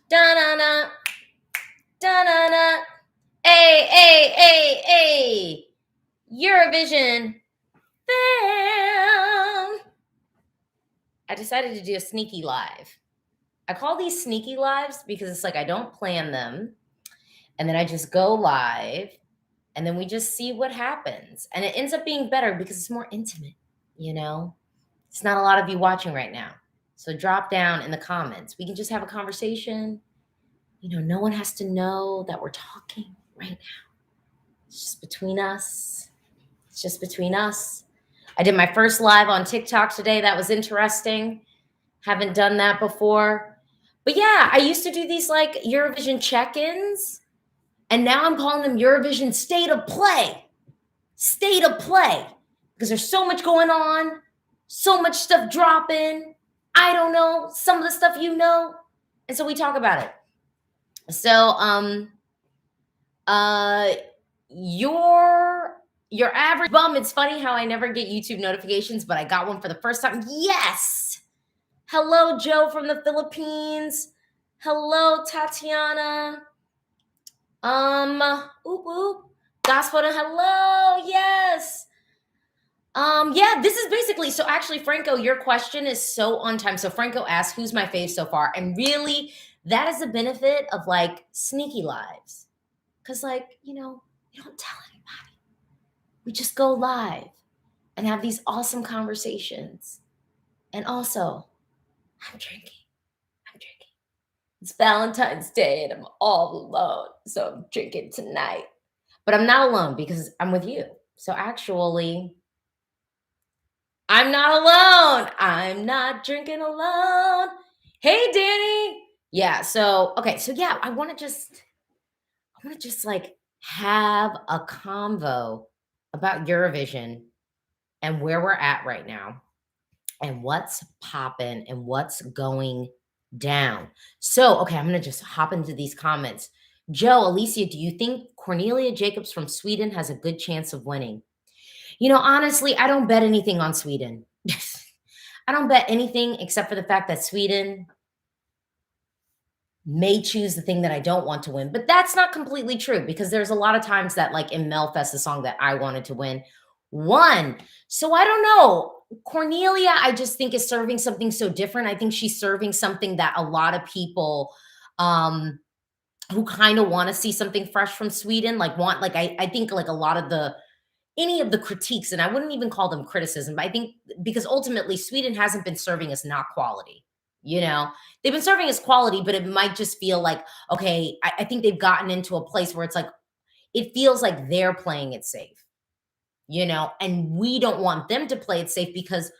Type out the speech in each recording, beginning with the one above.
Da-na-na, da-na-na. Hey, hey, hey, hey. Eurovision fam. I decided to do a sneaky live. I call these sneaky lives because it's like I don't plan them. And then I just go live and then we just see what happens. And it ends up being better because it's more intimate, you know? It's not a lot of you watching right now. So drop down in the comments. We can just have a conversation. You know, no one has to know that we're talking right now. It's just between us. It's just between us. I did my first live on TikTok today. That was interesting. Haven't done that before. But yeah, I used to do these like Eurovision check-ins. And now I'm calling them Eurovision State of Play. State of Play. Because there's so much going on. So much stuff dropping. I don't know. Some of the stuff you know. And so we talk about it. So your average bum, it's funny how I never get YouTube notifications, but I got one for the first time. Yes. Hello, Joe from the Philippines. Hello, Tatiana. Oop, oop. Gospel, hello. Yes. Yeah, this is basically, so actually, Franco, your question is so on time. So Franco asked, who's my fave so far? And really, that is the benefit of like sneaky lives. Because like, you know, you don't tell anybody. We just go live and have these awesome conversations. And also, I'm drinking. It's Valentine's Day and I'm all alone. So I'm drinking tonight. But I'm not alone because I'm with you. So actually, I'm not alone. I'm not drinking alone. Hey, Danny. Yeah. So, okay. So yeah, I want to just like have a convo about Eurovision and where we're at right now and what's popping and what's going down. So, okay, I'm going to just hop into these comments. Joe, Alesia, do you think Cornelia Jacobs from Sweden has a good chance of winning? You know, honestly, I don't bet anything on Sweden. I don't bet anything except for the fact that Sweden may choose the thing that I don't want to win. But that's not completely true because there's a lot of times that, like in Melfest, the song that I wanted to win won. So I don't know. Cornelia, I just think is serving something so different. I think she's serving something that a lot of people who kind of want to see something fresh from Sweden, like want, like I think like a lot of the any of the critiques, and I wouldn't even call them criticism, but I think because ultimately Sweden hasn't been serving us not quality. You know, they've been serving us quality, but it might just feel like, okay, I think they've gotten into a place where it's like, it feels like they're playing it safe, you know, and we don't want them to play it safe because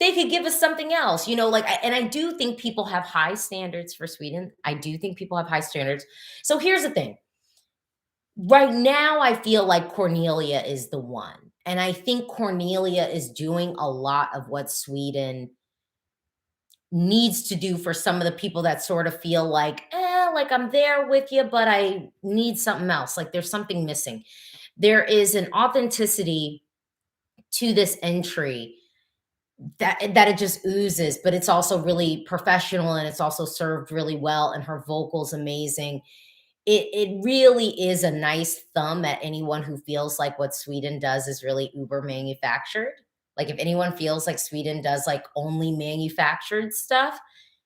they could give us something else, you know, like, and I do think people have high standards for Sweden. I do think people have high standards. So here's the thing. Right now, I feel like Cornelia is the one. And I think Cornelia is doing a lot of what Sweden needs to do for some of the people that sort of feel like I'm there with you, but I need something else. Like there's something missing. There is an authenticity to this entry that it just oozes, but it's also really professional and it's also served really well. And her vocal's amazing. It really is a nice thumb at anyone who feels like what Sweden does is really uber manufactured. Like if anyone feels like Sweden does like only manufactured stuff,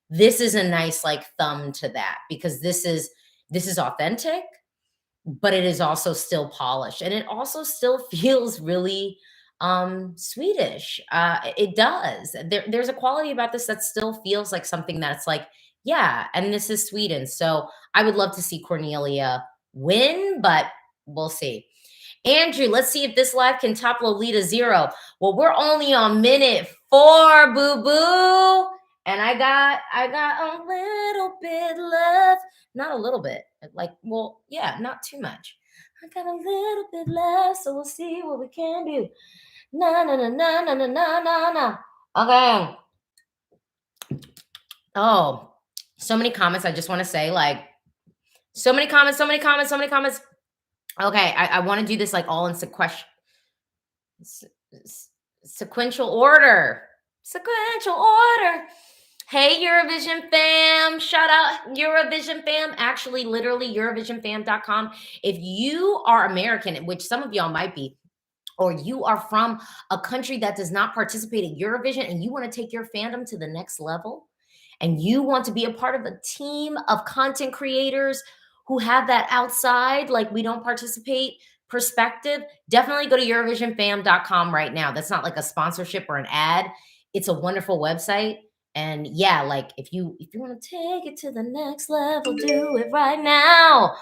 this is a nice like thumb to that because this is authentic, but it is also still polished and it also still feels really Swedish. It does. There's a quality about this that still feels like something that's like, yeah, and this is Sweden. So I would love to see Cornelia win, but we'll see. Andrew, let's see if this live can top Lolita 0. Well, we're only on minute 4, boo boo. And I got a little bit left. Not a little bit. Like, well, yeah, not too much. I got a little bit left, so we'll see what we can do. Na na na na na na na na na. Okay. Oh, so many comments. I just want to say, like, so many comments, so many comments, so many comments. Okay, I want to do this like all in sequential order. Sequential order. Hey, Eurovision fam. Shout out Eurovision fam. Actually, literally, EurovisionFam.com. If you are American, which some of y'all might be, or you are from a country that does not participate in Eurovision and you want to take your fandom to the next level, and you want to be a part of a team of content creators who have that outside, like we don't participate perspective, definitely go to EurovisionFam.com right now. That's not like a sponsorship or an ad. It's a wonderful website. And yeah, like if you want to take it to the next level, do it right now.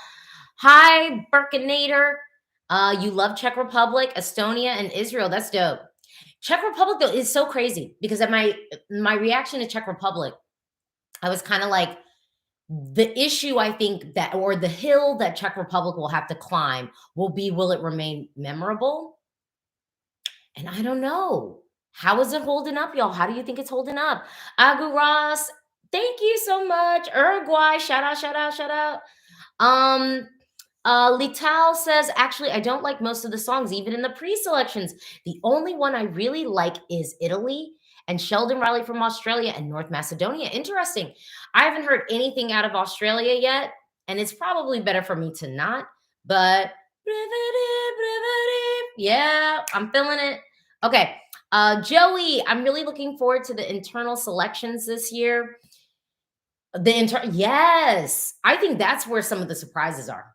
Hi, Birkinator. You love Czech Republic, Estonia, and Israel. That's dope. Czech Republic though is so crazy because at my reaction to Czech Republic, I was kind of like, the issue I think that, or the hill that Czech Republic will have to climb will be, will it remain memorable? And I don't know. How is it holding up, y'all? How do you think it's holding up? Agu Ross, thank you so much. Uruguay, shout out, shout out, shout out. Um, Lital says, actually, I don't like most of the songs, even in the pre-selections. The only one I really like is Italy and Sheldon Riley from Australia and North Macedonia. Interesting. I haven't heard anything out of Australia yet, and it's probably better for me to not, but yeah, I'm feeling it. Okay. Joey, I'm really looking forward to the internal selections this year. Yes, I think that's where some of the surprises are.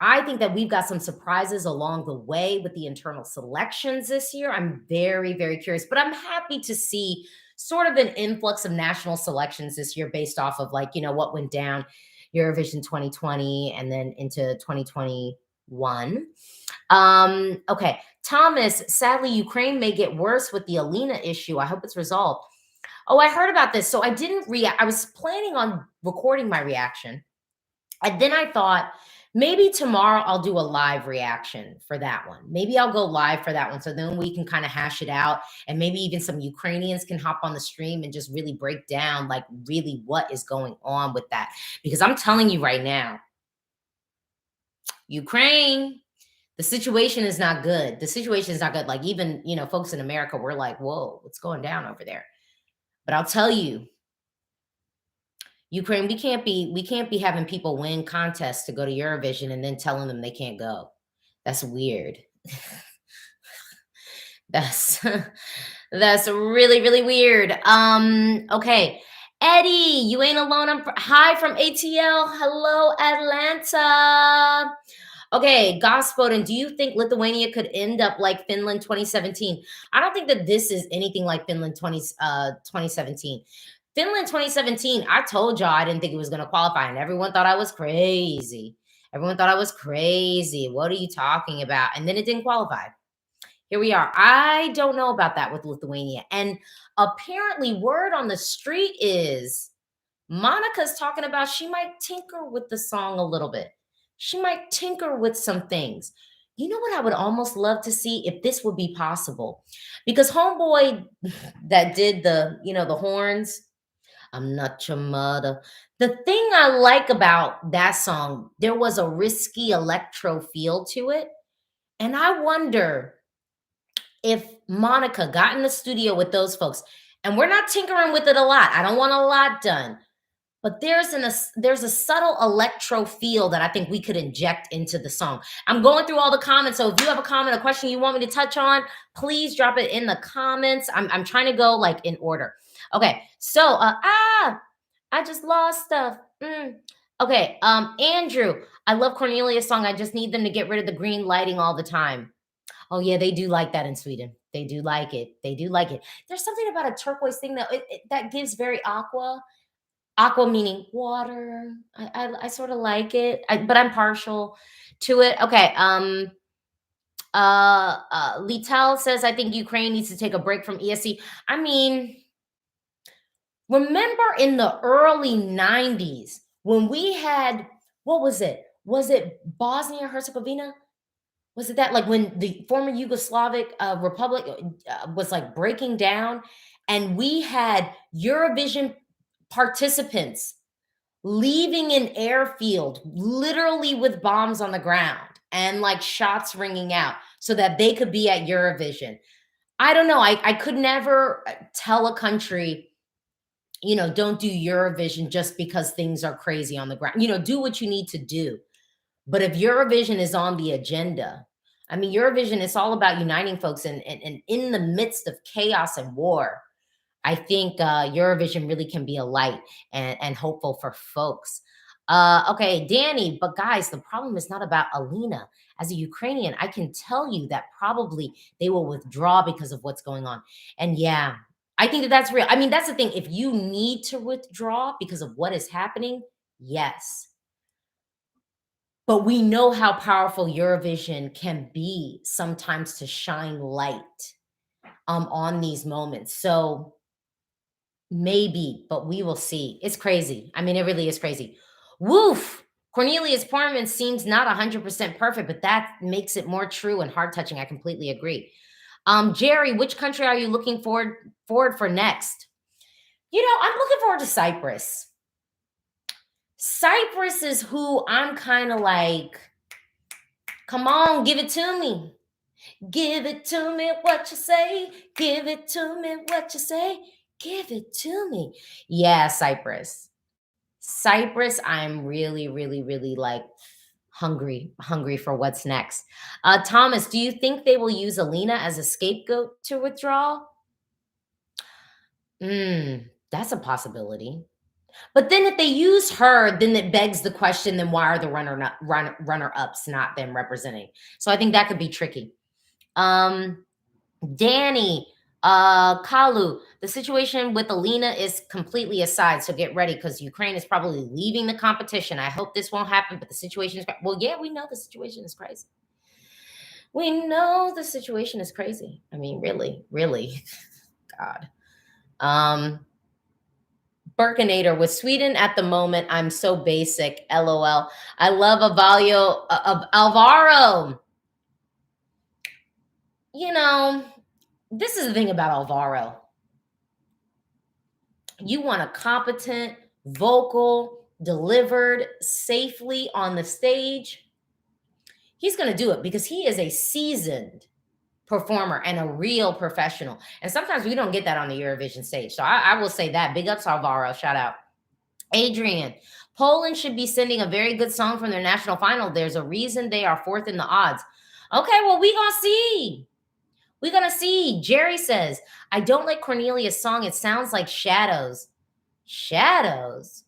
I think that we've got some surprises along the way with the internal selections this year. I'm very, very curious, but I'm happy to see sort of an influx of national selections this year based off of, like, what went down Eurovision 2020 and then into 2021. Okay. Thomas, sadly, Ukraine may get worse with the Alina issue. I hope it's resolved. Oh, I heard about this. So I didn't react. I was planning on recording my reaction. And then I thought, maybe tomorrow I'll do a live reaction for that one. Maybe I'll go live for that one. So then we can kind of hash it out. And maybe even some Ukrainians can hop on the stream and just really break down, like, really what is going on with that. Because I'm telling you right now, Ukraine, the situation is not good. The situation is not good. Like, even, folks in America were like, whoa, what's going down over there? But I'll tell you, Ukraine, we can't be having people win contests to go to Eurovision and then telling them they can't go. That's weird. That's that's really, really weird. Okay. Eddie, you ain't alone. Hi from ATL. Hello, Atlanta. Okay, Gospodin, do you think Lithuania could end up like Finland 2017? I don't think that this is anything like Finland 2017. Finland 2017, I told y'all I didn't think it was going to qualify, and everyone thought I was crazy. Everyone thought I was crazy. What are you talking about? And then it didn't qualify. Here we are. I don't know about that with Lithuania. And apparently, word on the street is Monica's talking about she might tinker with the song a little bit. She might tinker with some things. You know what I would almost love to see if this would be possible? Because homeboy that did the horns, I'm not your mother. The thing I like about that song, there was a risky electro feel to it. And I wonder if Monica got in the studio with those folks, and we're not tinkering with it a lot. I don't want a lot done. But there's a subtle electro feel that I think we could inject into the song. I'm going through all the comments, so if you have a comment, a question you want me to touch on, please drop it in the comments. I'm trying to go like in order. Okay, so I just lost stuff. Okay, Andrew, I love Cornelia's song. I just need them to get rid of the green lighting all the time. Oh yeah, they do like that in Sweden. They do like it. They do like it. There's something about a turquoise thing that gives very aqua. Aqua meaning water. I sort of like it, but I'm partial to it. Okay. Lital says, I think Ukraine needs to take a break from ESC. I mean, remember in the early 90s when we had, what was it? Was it Bosnia Herzegovina? Was it that, like, when the former Yugoslavic republic was like breaking down, and we had Eurovision participants leaving an airfield literally with bombs on the ground and like shots ringing out so that they could be at Eurovision. I don't know. I could never tell a country don't do Eurovision just because things are crazy on the ground. Do what you need to do. But if Eurovision is on the agenda, I mean, Eurovision is all about uniting folks, and in the midst of chaos and war, I think Eurovision really can be a light and hopeful for folks. Okay, Danny, but guys, the problem is not about Alina. As a Ukrainian, I can tell you that probably they will withdraw because of what's going on. And yeah, I think that that's real. I mean, that's the thing. If you need to withdraw because of what is happening, yes. But we know how powerful Eurovision can be sometimes to shine light on these moments. So maybe, but we will see. It's crazy. I mean, it really is crazy. Woof. Cornelius Porman seems not 100% perfect, but that makes it more true and heart touching. I completely agree. Jerry, which country are you looking forward for next? I'm looking forward to Cyprus. Cyprus is who I'm kind of like, come on, give it to me. Give it to me, what you say. Give it to me, what you say. Give it to me. Yeah, Cyprus. Cyprus, I'm really, really, really like hungry for what's next. Thomas, do you think they will use Alina as a scapegoat to withdraw? That's a possibility. But then if they use her, then it begs the question, then why are the runner-ups not them representing? So I think that could be tricky. Danny, Kalu, the situation with Alina is completely aside. So get ready because Ukraine is probably leaving the competition. I hope this won't happen, but the situation is, well, yeah, we know the situation is crazy. We know the situation is crazy. I mean, really, really, God. Burkinator, with Sweden at the moment, I'm so basic. LOL. I love Alvaro. This is the thing about Alvaro. You want a competent, vocal, delivered safely on the stage. He's going to do it because he is a seasoned performer and a real professional. And sometimes we don't get that on the Eurovision stage. So I will say that. Big ups, Alvaro. Shout out. Adrian, Poland should be sending a very good song from their national final. There's a reason they are fourth in the odds. Okay, well, we going to see. We're going to see. Jerry says, I don't like Cornelia's song. It sounds like Shadows. Shadows.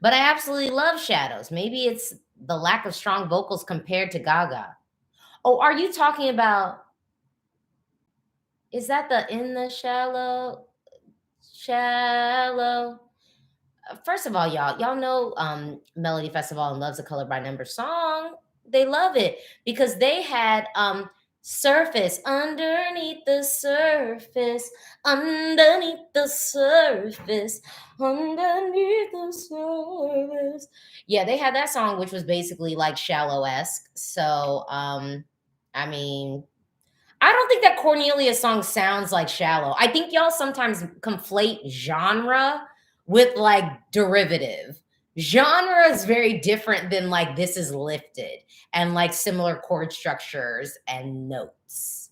But I absolutely love Shadows. Maybe it's the lack of strong vocals compared to Gaga. Oh, are you talking about, is that the In the Shallow? First of all, y'all know Melody Festival and Love's a Color by Number song. They love it because they had Surface, underneath the surface. Yeah, they had that song, which was basically like Shallow-esque. So, I mean, I don't think that Cornelia's song sounds like Shallow. I think y'all sometimes conflate genre with like derivative. Genre is very different than like This Is Lifted and like similar chord structures and notes.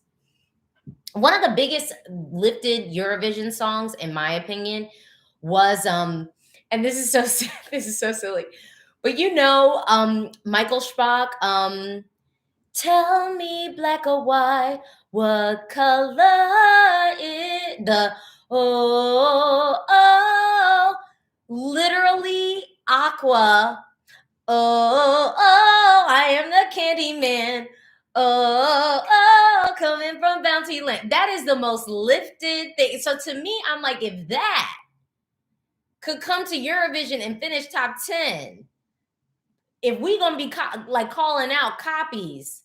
One of the biggest lifted Eurovision songs, in my opinion, was and this is so this is so silly, but Michael Spock, tell me black or white, what color is the literally aqua. I am the candy man. Coming from Bounty Land. That is the most lifted thing. So to me, I'm like, if that could come to Eurovision and finish top 10, if we gonna be calling out copies,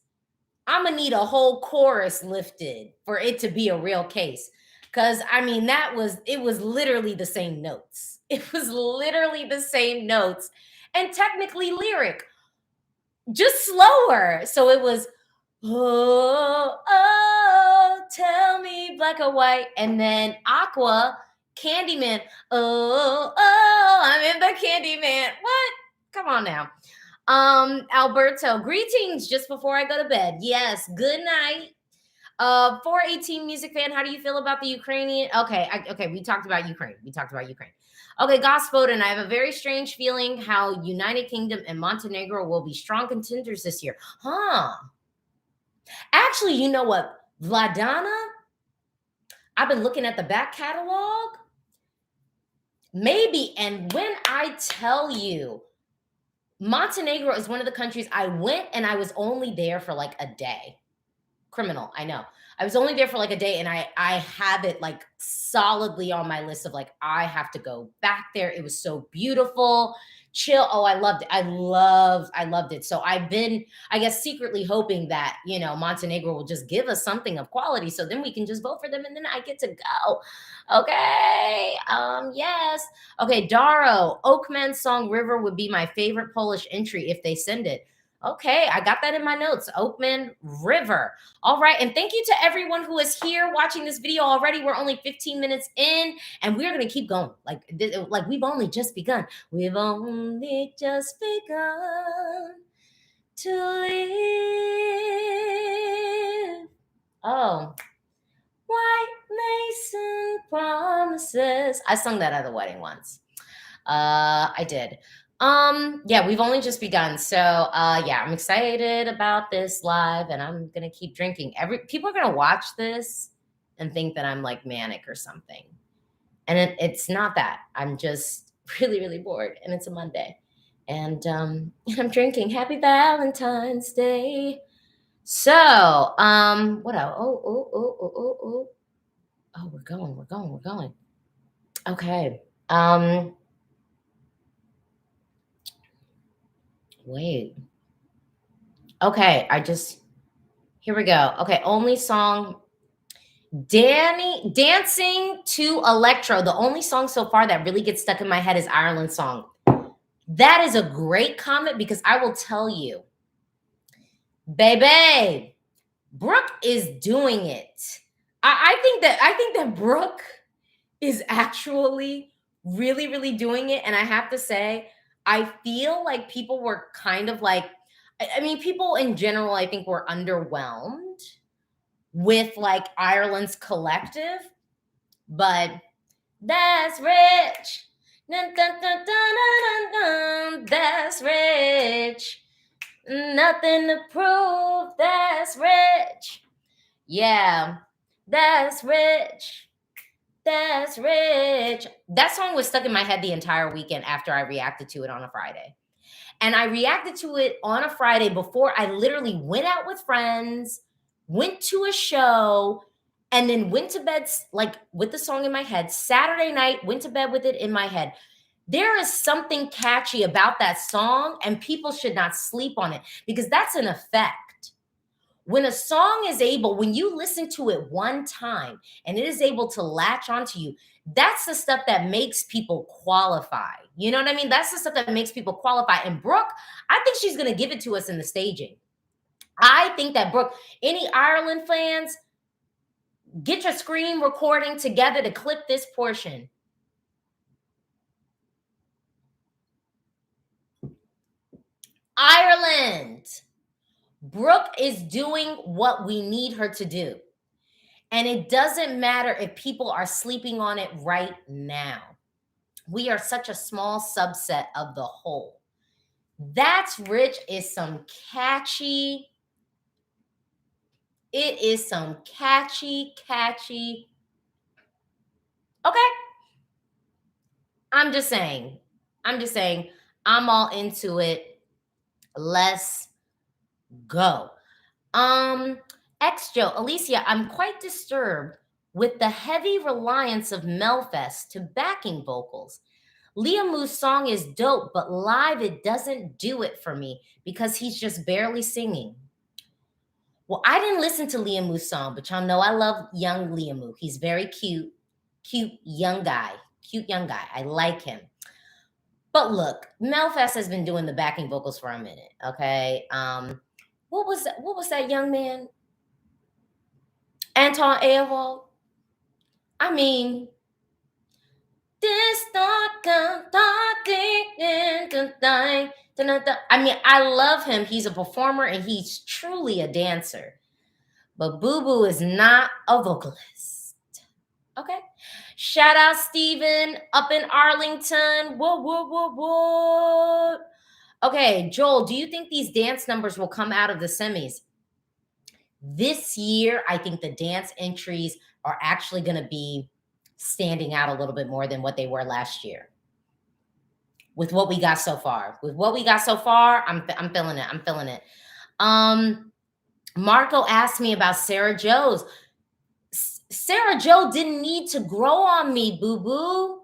I'm gonna need a whole chorus lifted for it to be a real case. Cause I mean, it was literally the same notes. It was literally the same notes and technically lyric, just slower. So it was, tell me black or white. And then Aqua, Candyman. I'm in the Candyman. What? Come on now. Alberto, greetings just before I go to bed. Yes, good night. 418 music fan, how do you feel about the Ukrainian? Okay, okay, we talked about Ukraine. We talked about Ukraine. Okay, Gospodin, I have a very strange feeling how United Kingdom and Montenegro will be strong contenders this year. Huh. Actually, you know what? Vladana, I've been looking at the back catalog. Maybe, and when I tell you, Montenegro is one of the countries I went and I was only there for like a day. Criminal, I know. I was only there for like a day and I have it like solidly on my list of like I have to go back there. It was so beautiful. Chill. Oh, I loved it. I loved it. So I've been, I guess, secretly hoping that, Montenegro will just give us something of quality so then we can just vote for them and then I get to go. Okay. Yes. Okay, Daro, Oakman's song River would be my favorite Polish entry if they send it. Okay, I got that in my notes. Oakman River. All right. And thank you to everyone who is here watching this video already. We're only 15 minutes in and we're going to keep going. Like we've only just begun. We've only just begun to live. Oh, white mason promises. I sung that at a wedding once. I did. Yeah, we've only just begun. So yeah, I'm excited about this live and I'm gonna keep drinking. People are gonna watch this and think that I'm like manic or something. And it's not that. I'm just really, really bored and it's a Monday. And I'm drinking. Happy Valentine's Day. So, what else? Oh, we're going. Okay. Wait. Okay, here we go. Okay, only song Danny Dancing to Electro. The only song so far that really gets stuck in my head is Ireland's song. That is a great comment because I will tell you, baby, Brooke is doing it. I think that Brooke is actually really, really doing it. And I have to say, I feel like people were kind of like, I mean, people in general, I think were underwhelmed with like Ireland's collective, but that's rich. Dun, dun, dun, dun, dun, dun, dun. That's rich. Nothing to prove. That's rich. Yeah, that's rich. That's rich. That song was stuck in my head the entire weekend after I reacted to it on a Friday. And I reacted to it on a Friday before I literally went out with friends, went to a show, and then went to bed like with the song in my head. Saturday night, went to bed with it in my head. There is something catchy about that song, and people should not sleep on it because that's an effect. When a song is able, when you listen to it one time and it is able to latch onto you, that's the stuff that makes people qualify. You know what I mean? That's the stuff that makes people qualify. And Brooke, I think she's going to give it to us in the staging. I think that Brooke, any Ireland fans, get your screen recording together to clip this portion. Ireland. Brooke is doing what we need her to do. And it doesn't matter if people are sleeping on it right now. We are such a small subset of the whole. That's Rich is some catchy. It is some catchy. Okay. I'm just saying. I'm all into it. Let's go. Joe, Alesia, I'm quite disturbed with the heavy reliance of Melfest to backing vocals. Liam's song is dope, but live it doesn't do it for me because he's just barely singing. Well, I didn't listen to Liam's song, but y'all know I love young Liam. He's very cute young guy. I like him. But look, Melfest has been doing the backing vocals for a minute, okay? What was that young man? Anton Ewald. I mean, I mean, I love him. He's a performer and he's truly a dancer. but Boo Boo is not a vocalist. Okay. Shout out Steven up in Arlington. Whoa, whoa, whoa, whoa. Okay, Joel, do you think these dance numbers will come out of the semis? This year, I think the dance entries are actually going to be standing out a little bit more than what they were last year. With what we got so far. With what we got so far, I'm feeling it. I'm feeling it. Marco asked me about Sarah Joe's. Sarah Joe didn't need to grow on me, boo-boo.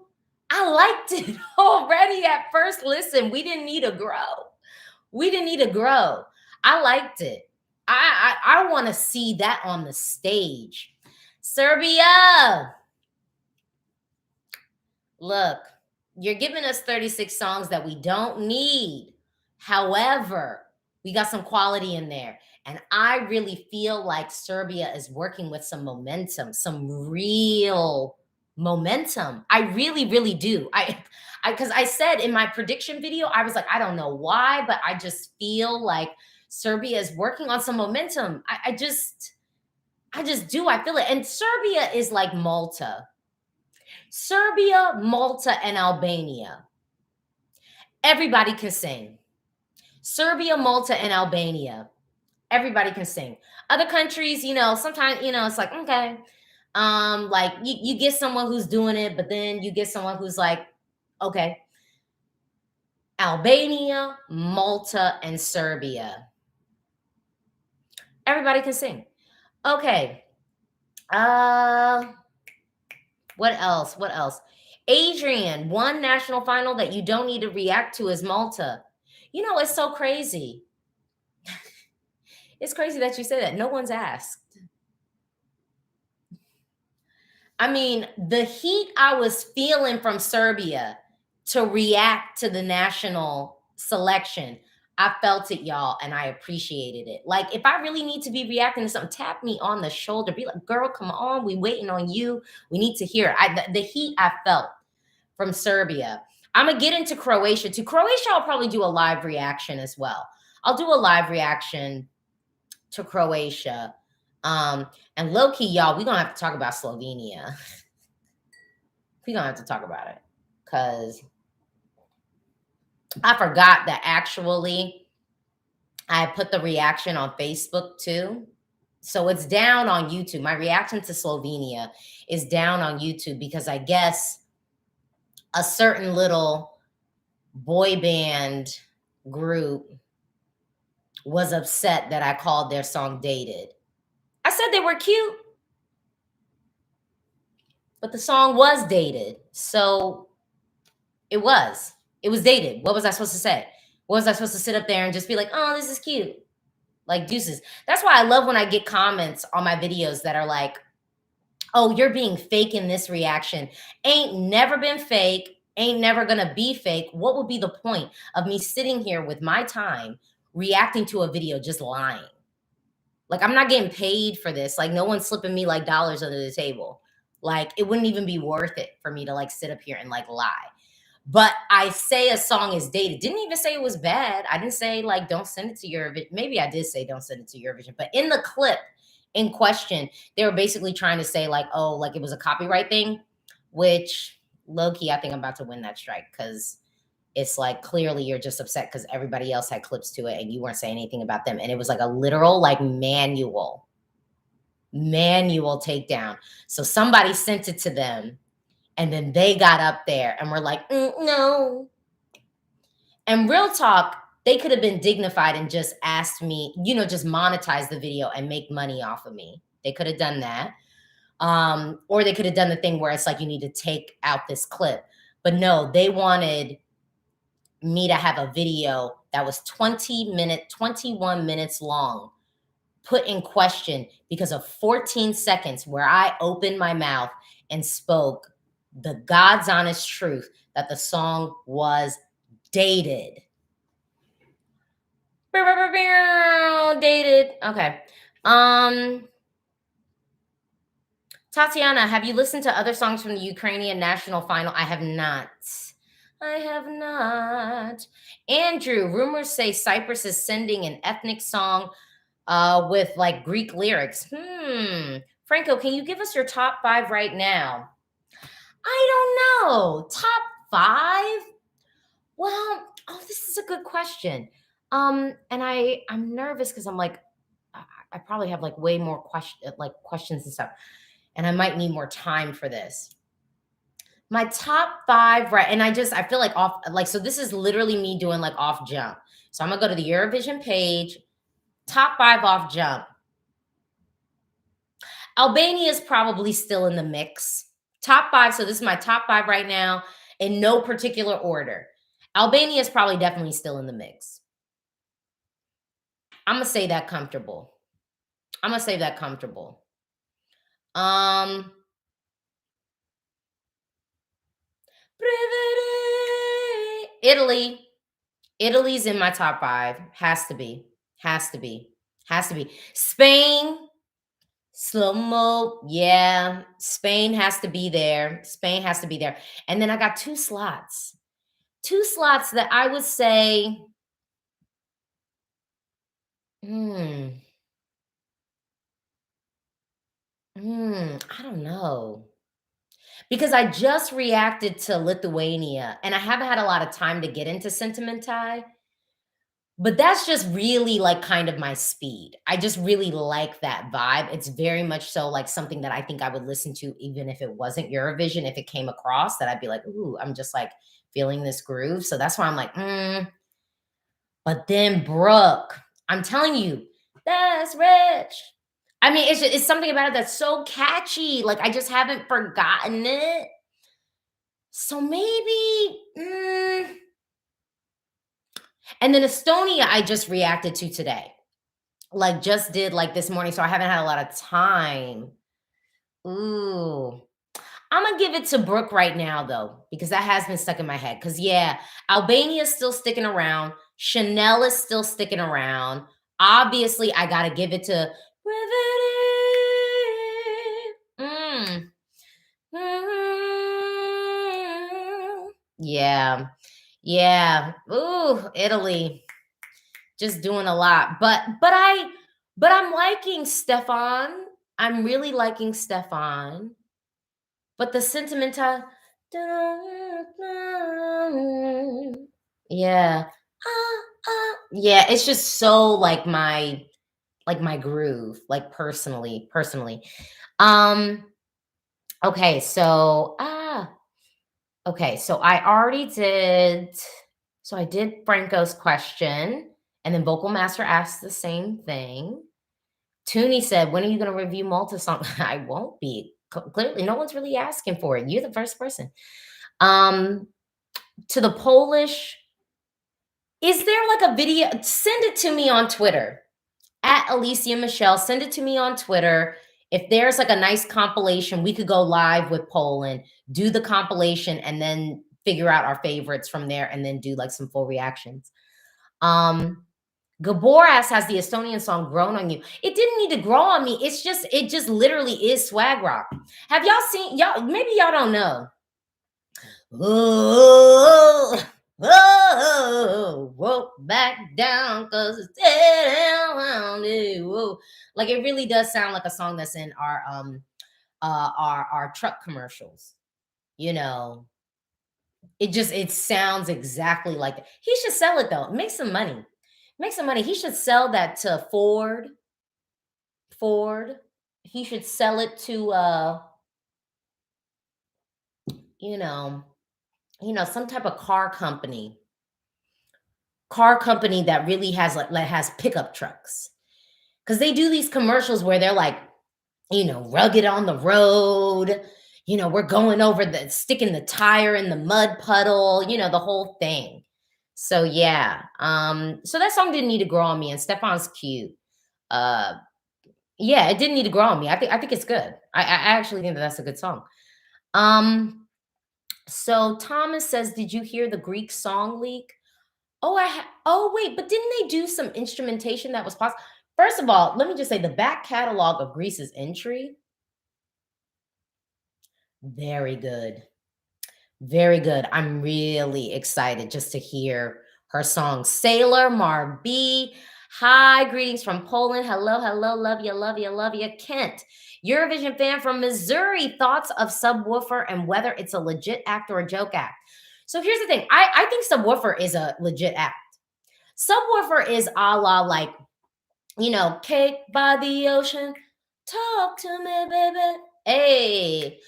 I liked it already at first listen. We didn't need to grow. We didn't need to grow. I liked it. I want to see that on the stage. Serbia. Look, you're giving us 36 songs that we don't need. However, we got some quality in there. And I really feel like Serbia is working with some momentum, some real momentum. I really, really do. Because I said in my prediction video, I was like, I don't know why, but I just feel like Serbia is working on some momentum. I just do. I feel it. And Serbia is like Malta. Serbia, Malta, and Albania. Everybody can sing. Serbia, Malta, and Albania. Everybody can sing. Other countries, sometimes, it's like, okay. Like you get someone who's doing it, but then you get someone who's like, okay. Albania, Malta, and Serbia. Everybody can sing. Okay. What else? What else? Adrian, one national final that you don't need to react to is Malta. It's so crazy. It's crazy that you say that. No one's asked. I mean, the heat I was feeling from Serbia to react to the national selection, I felt it, y'all, and I appreciated it. Like, if I really need to be reacting to something, tap me on the shoulder. Be like, girl, come on. We waiting on you. We need to hear it. The heat I felt from Serbia. I'm going to get into Croatia. To Croatia, I'll probably do a live reaction as well. I'll do a live reaction to Croatia. And low-key, y'all, we're going to have to talk about Slovenia. We're going to have to talk about it. Because I forgot that actually I put the reaction on Facebook too. So it's down on YouTube. My reaction to Slovenia is down on YouTube because I guess a certain little boy band group was upset that I called their song Dated. I said they were cute, but the song was dated. So it was dated. What was I supposed to say? What was I supposed to sit up there and just be like, oh, this is cute? Like deuces. That's why I love when I get comments on my videos that are like, oh, you're being fake in this reaction. Ain't never been fake. Ain't never going to be fake. What would be the point of me sitting here with my time reacting to a video just lying? Like, I'm not getting paid for this. Like, no one's slipping me like dollars under the table. Like, it wouldn't even be worth it for me to like sit up here and like lie. But I say a song is dated. Didn't even say it was bad. I didn't say like, don't send it to Eurovision. Maybe I did say don't send it to Eurovision. But in the clip in question, they were basically trying to say like, oh, like it was a copyright thing, which low-key, I think I'm about to win that strike because it's like clearly you're just upset because everybody else had clips to it and you weren't saying anything about them. And it was like a literal like manual takedown. So somebody sent it to them and then they got up there and were like, no. And real talk, they could have been dignified and just asked me, just monetize the video and make money off of me. They could have done that. Or they could have done the thing where it's like, you need to take out this clip. But no, they wanted me to have a video that was 21 minutes long, put in question because of 14 seconds where I opened my mouth and spoke the God's honest truth that the song was dated. Dated. Okay. Tatiana, have you listened to other songs from the Ukrainian national final? I have not. Andrew, rumors say Cyprus is sending an ethnic song with like Greek lyrics. Franco, can you give us your top 5 right now? I don't know. Top 5? Well, oh, this is a good question. And I'm nervous because I'm like, I probably have like way more questions and stuff, and I might need more time for this. My top 5, right? And I feel like off, like, so this is literally me doing like off jump. So I'm gonna go to the Eurovision page. Top 5 off jump. Albania is probably still in the mix. Top 5. So this is my top 5 right now in no particular order. Albania is probably definitely still in the mix. I'm gonna say that comfortable. I'm gonna say that comfortable. Um, Italy. Italy's in my top 5. Has to be. Has to be. Has to be. Spain. Slow mo. Yeah. Spain has to be there. Spain has to be there. And then I got 2 slots. 2 slots that I would say, hmm, I don't know. Because I just reacted to Lithuania and I haven't had a lot of time to get into Sentimentai, but that's just really like kind of my speed. I just really like that vibe. It's very much so like something that I think I would listen to even if it wasn't Eurovision, if it came across that I'd be like, ooh, I'm just like feeling this groove. So that's why I'm like, but then Brooke, I'm telling you, that's rich. I mean, it's something about it that's so catchy. Like I just haven't forgotten it. So maybe, and then Estonia, I just reacted to today. Like just did like this morning, so I haven't had a lot of time. Ooh. I'm gonna give it to Brooke right now though, because that has been stuck in my head. Cause yeah, Albania's still sticking around. Chanel is still sticking around. Obviously, I gotta give it to Mm. Mm. Yeah. Yeah. Ooh, Italy. Just doing a lot. But I'm liking Stefan. I'm really liking Stefan. But the sentimental, yeah. Yeah, it's just so like my groove, like personally. Um, okay, so okay, so I already did so I did Franco's question, and then Vocal Master asked the same thing. Tooney said, "When are you going to review Malta song?" I won't be. Clearly, no one's really asking for it. You're the first person. Um, to the Polish, is there like a video? Send it to me on Twitter at Alesia Michelle. Send it to me on Twitter. If there's like a nice compilation, we could go live with Poland, do the compilation, and then figure out our favorites from there, and then do like some full reactions. Gaboras has the Estonian song "Grown on You." It didn't need to grow on me. It just literally is swag rock. Have y'all seen y'all? Maybe y'all don't know. Oh, whoa, back down, cause it's down. Whoa. Like it really does sound like a song that's in our truck commercials. You know, it sounds exactly like that. He should sell it though. Make some money. Make some money. He should sell that to Ford. Ford. He should sell it to you know, some type of car company that really has like that has pickup trucks. Cuz they do these commercials where they're like, rugged on the road, we're going over the sticking the tire in the mud puddle, the whole thing. So yeah. So that song didn't need to grow on me, and Stefan's cute. Uh yeah, it didn't need to grow on me. I think it's good. I actually think that that's a good song. Um so Thomas says, "Did you hear the Greek song leak?" Oh wait, but didn't they do some instrumentation that was possible? First of all, let me just say the back catalog of Greece's entry, very good. Very good. I'm really excited just to hear her song. Sailor Mar B. Hi, greetings from Poland. Hello, hello, love you, love you, love you. Kent, Eurovision fan from Missouri. Thoughts of Subwoofer and whether it's a legit act or a joke act. So here's the thing. I think Subwoofer is a legit act. Subwoofer is a la like, cake by the ocean. Talk to me, baby. Hey.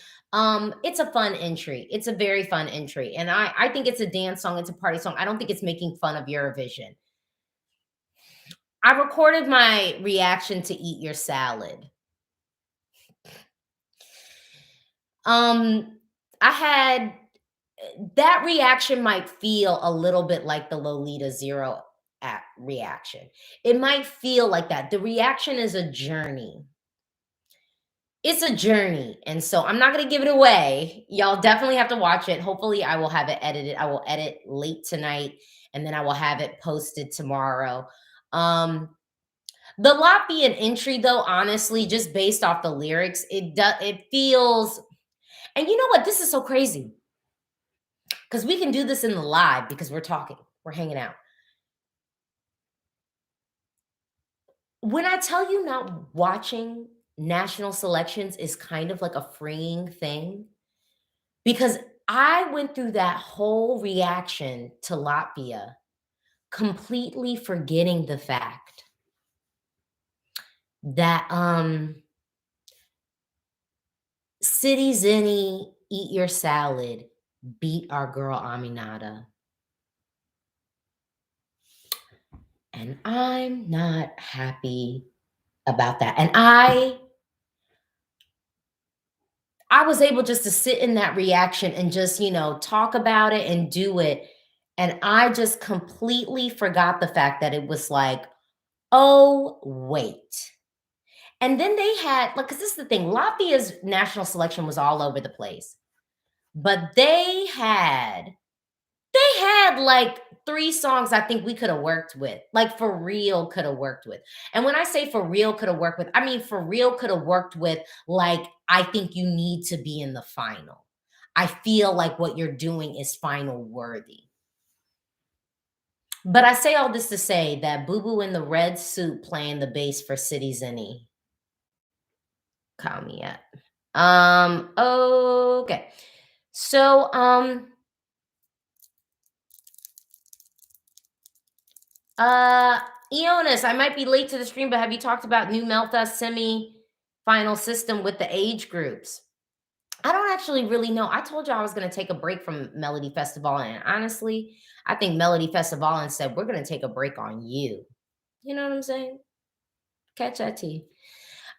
It's a fun entry. It's a very fun entry. And I think it's a dance song, it's a party song. I don't think it's making fun of Eurovision. I recorded my reaction to Eat Your Salad. I had that reaction might feel a little bit like the Lolita Zero reaction. It might feel like that. The reaction is a journey. It's a journey. And so I'm not going to give it away. Y'all definitely have to watch it. Hopefully, I will have it edited. I will edit late tonight and then I will have it posted tomorrow. The Latvian entry, though, honestly, just based off the lyrics, it feels, and you know what? This is so crazy because we can do this in the live because we're talking, we're hanging out. When I tell you not watching national selections is kind of like a freeing thing, because I went through that whole reaction to Latvia completely forgetting the fact that City Zinni, Eat Your Salad beat our girl Aminata. And I'm not happy about that. And I was able just to sit in that reaction and just, talk about it and do it. And I just completely forgot the fact that it was like, oh, wait. And then they had, like, because this is the thing, Latvia's national selection was all over the place. But they had like 3 songs I think we could have worked with, like for real could have worked with. And when I say for real could have worked with, I mean for real could have worked with, like, I think you need to be in the final. I feel like what you're doing is final worthy. But I say all this to say that Boo Boo in the red suit playing the bass for City Zinni. Call me up. Okay. So, Eonis, I might be late to the stream, but have you talked about new Melta semi-final system with the age groups? I don't actually really know. I told you I was going to take a break from Melody Festival, and honestly, I think Melody Festival said we're going to take a break on you. You know what I'm saying? Catch that tea.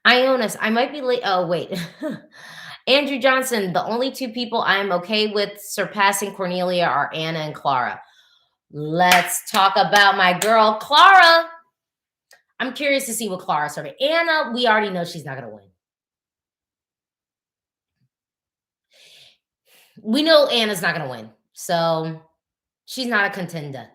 Ionis, I might be late. Oh, wait. Andrew Johnson, the only 2 people I am okay with surpassing Cornelia are Anna and Clara. Let's talk about my girl, Clara. I'm curious to see what Clara survey. Anna, we already know she's not going to win. We know Anna's not going to win. So she's not a contender.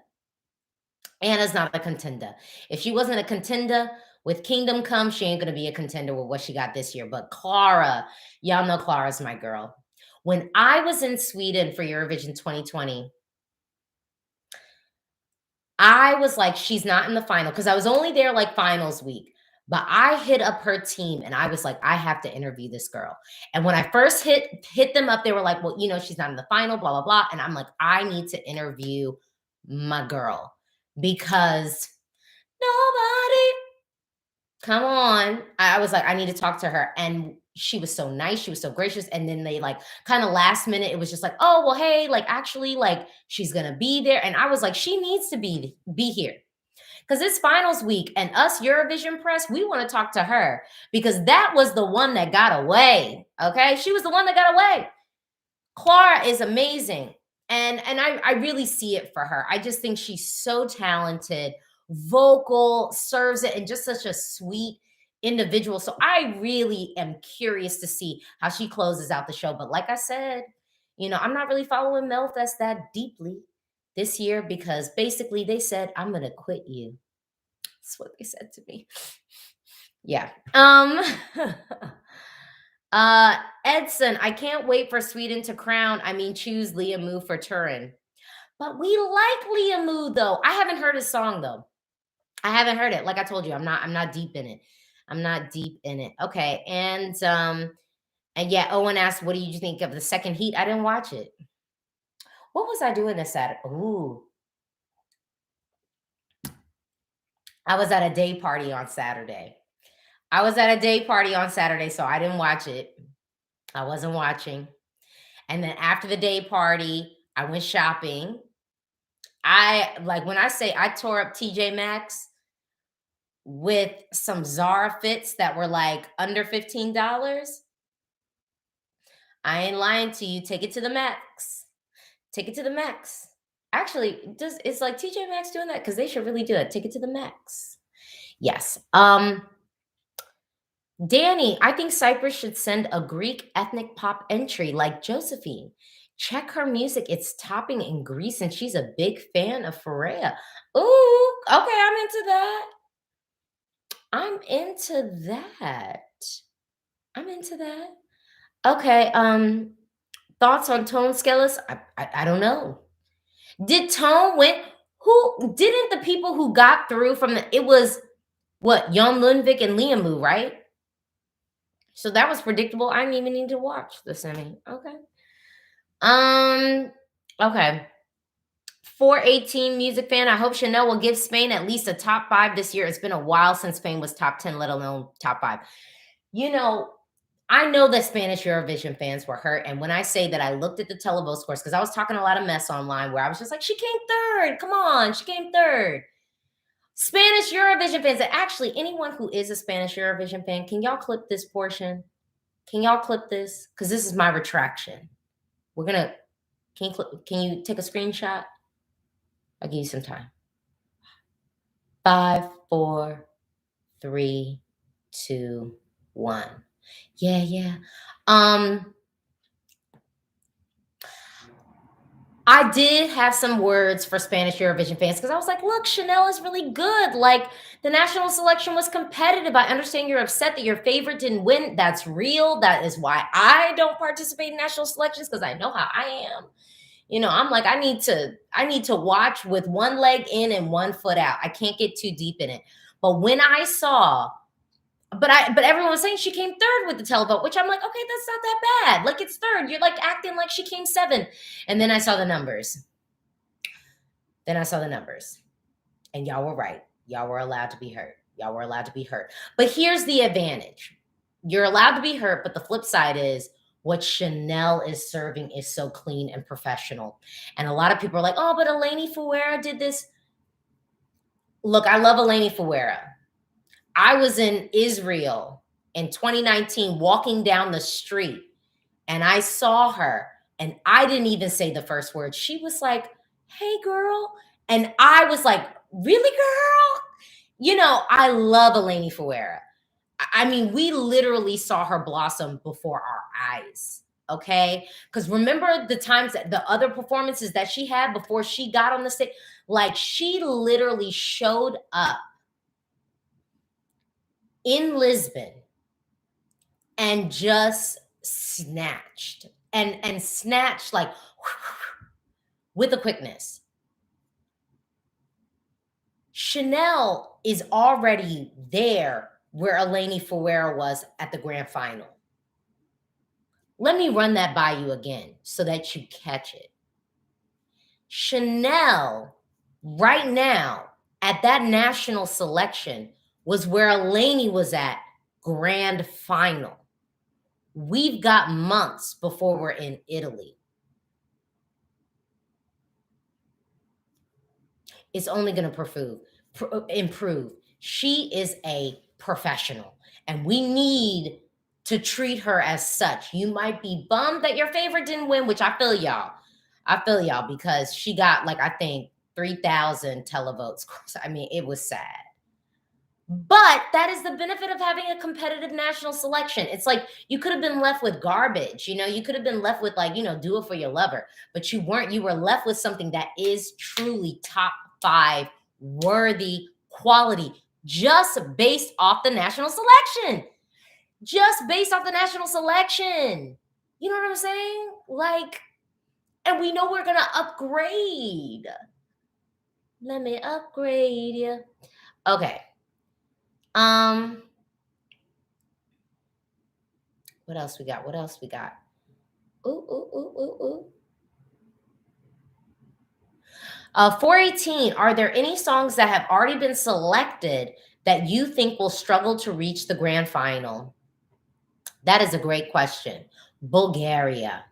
Anna's not a contender. If she wasn't a contender with Kingdom Come, she ain't going to be a contender with what she got this year. But Clara, y'all know Clara's my girl. When I was in Sweden for Eurovision 2020, I was like, she's not in the final because I was only there like finals week. But I hit up her team and I was like, I have to interview this girl. And when I first hit them up, they were like, well, she's not in the final, blah, blah, blah. And I'm like, I need to interview my girl because nobody, come on. I was like, I need to talk to her. And she was so nice. She was so gracious. And then they like kind of last minute, it was just like, oh, well, hey, like actually, like she's going to be there. And I was like, she needs to be here. Because it's finals week and us Eurovision press, we want to talk to her because that was the one that got away. Okay. She was the one that got away. Clara is amazing. And I really see it for her. I just think she's so talented, vocal, serves it, and just such a sweet individual. So I really am curious to see how she closes out the show. But like I said, I'm not really following Melfest that deeply this year because basically they said, I'm going to quit you. That's what they said to me. Yeah. Edson, I can't wait for Sweden to choose Liam Moo for Turin. But we like Liam Moo, though. I haven't heard his song, though. I haven't heard it. Like I told you, I'm not deep in it. I'm not deep in it. Okay. And yeah, Owen asked, what do you think of the second heat? I didn't watch it. What was I doing this Saturday? Ooh, I was at a day party on Saturday. I was at a day party on Saturday, so I didn't watch it. I wasn't watching. And then after the day party, I went shopping. I like when I say I tore up TJ Maxx with some Zara fits that were like under $15. I ain't lying to you. Take it to the max. Take it to the max. Actually, does it's like TJ Maxx doing that? Because they should really do it. Take it to the max. Yes. Danny, I think Cyprus should send a Greek ethnic pop entry like Josephine. Check her music. It's topping in Greece, and she's a big fan of Pharrell. Ooh, okay, I'm into that. I'm into that. I'm into that. Okay, thoughts on Tone Skellis? I don't know. Did Tone win? Who didn't the people who got through from the it was what Jan Lundvik and Liamu, right? So that was predictable. I didn't even need to watch the semi. Okay. Um, okay. 418 music fan. I hope Chanel will give Spain at least a top five this year. It's been a while since Spain was top 10, let alone top five. You know, I know that Spanish Eurovision fans were hurt. And when I say that I looked at the televote scores, because I was talking a lot of mess online where I was just like, she came third. Come on, she came third. Spanish Eurovision fans, and actually anyone who is a Spanish Eurovision fan, can y'all clip this portion? Can y'all clip this? Because this is my retraction. We're gonna can you take a screenshot? I'll give you some time. 5, 4, 3, 2, 1. Yeah, yeah. I did have some words for Spanish Eurovision fans because I was like, look, Chanel is really good. Like the national selection was competitive. I understand you're upset that your favorite didn't win. That's real. That is why I don't participate in national selections because I know how I am. You know, I'm like, I need to watch with one leg in and one foot out. I can't get too deep in it. But when I saw but everyone was saying she came third with the televote, which I'm like, okay, that's not that bad. Like it's third. You're like acting like she came seventh. And then I saw the numbers. And y'all were right. Y'all were allowed to be hurt. Y'all were allowed to be hurt. But here's the advantage. You're allowed to be hurt, but the flip side is what Chanel is serving is so clean and professional. And a lot of people are like, oh, but Eleni Fuera did this. Look, I love Eleni Fuera. I was in Israel in 2019 walking down the street and I saw her and I didn't even say the first word. She was like, hey, girl. And I was like, really, girl? You know, I love Eleni Fuera. I mean, we literally saw her blossom before our eyes. Okay. Because remember the times that the other performances that she had before she got on the stage? Like she literally showed up in Lisbon and just snatched and snatched like with a quickness. Chanel is already there where Eleni Fuera was at the grand final. Let me run that by you again so that you catch it. Chanel right now at that national selection was where Eleni was at grand final. We've got months before we're in Italy. It's only going to improve. She is a professional, and we need to treat her as such. You might be bummed that your favorite didn't win, which I feel y'all. Because she got like I think 3,000 televotes. I mean, it was sad. But that is the benefit of having a competitive national selection. It's like you could have been left with garbage, you know, you could have been left with like, you know, do it for your lover, but you weren't. You were left with something that is truly top 5 worthy quality just based off the national selection. Just based off the national selection. You know what I'm saying? Like, and we know we're going to upgrade. Let me upgrade you. Okay. Um, what else we got? What else we got? Ooh, ooh, ooh, ooh, ooh. 418. Are there any songs that have already been selected that you think will struggle to reach the grand final? That is a great question. Bulgaria.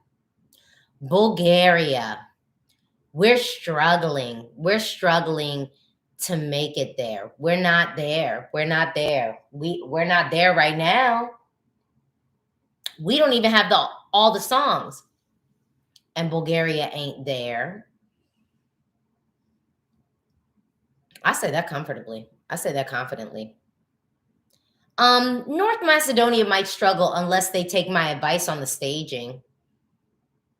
Bulgaria. We're struggling. We're struggling to make it there. We're not there. We're not there. We're not there right now. We don't even have all the songs. And Bulgaria ain't there. I say that comfortably. I say that confidently. North Macedonia might struggle unless they take my advice on the staging.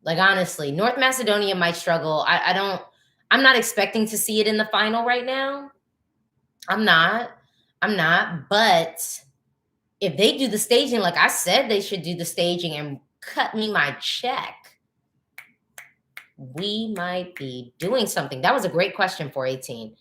Like honestly, North Macedonia might struggle. I'm not expecting to see it in the final right now. I'm not. I'm not. But if they do the staging, like I said, they should do the staging and cut me my check. We might be doing something. That was a great question for 18.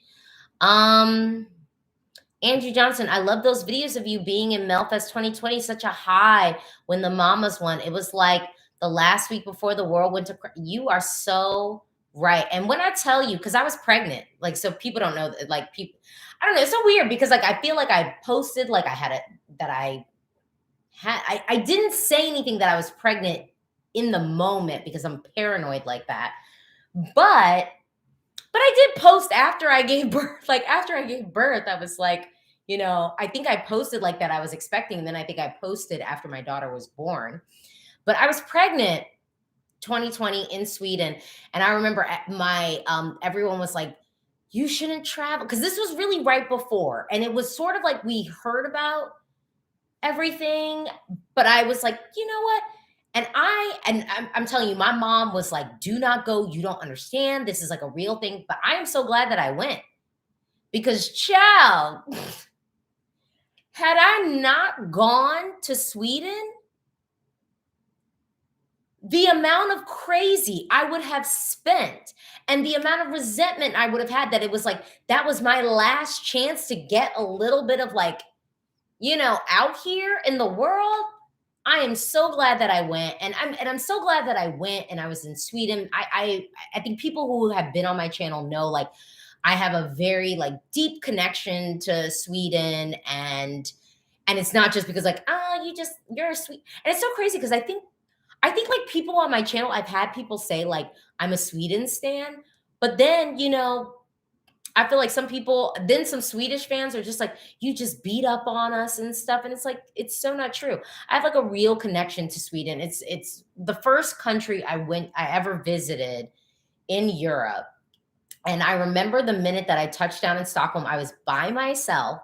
Andrew Johnson, I love those videos of you being in Melfest 2020. Such a high when the mamas won. It was like the last week before the world went to. You are so right. And when I tell you, because I was pregnant, like so people don't know that. Like people, I don't know. It's so weird because like I feel like I posted like I had it that I had. I didn't say anything that I was pregnant in the moment because I'm paranoid like that. But I did post after I gave birth. Like after I gave birth, I was like, you know, I think I posted like that I was expecting. And then I think I posted after my daughter was born. But I was pregnant 2020 in Sweden. And I remember at my everyone was like, you shouldn't travel. Because this was really right before. And it was sort of like we heard about everything. But I was like, you know what? And I'm telling you, my mom was like, do not go. You don't understand. This is like a real thing. But I am so glad that I went because, child, had I not gone to Sweden, the amount of crazy I would have spent and the amount of resentment I would have had that it was like, that was my last chance to get a little bit of like, you know, out here in the world. I am so glad that I went, and I'm so glad that I went and I was in Sweden. I think people who have been on my channel know like I have a very like deep connection to Sweden, and it's not just because like you're a sweet, and it's so crazy because I think like people on my channel, I've had people say like I'm a Sweden stan, but then you know I feel like some people, then some Swedish fans are just like, you just beat up on us and stuff. And it's like, it's so not true. I have like a real connection to Sweden. It's the first country I ever visited in Europe. And I remember the minute that I touched down in Stockholm, I was by myself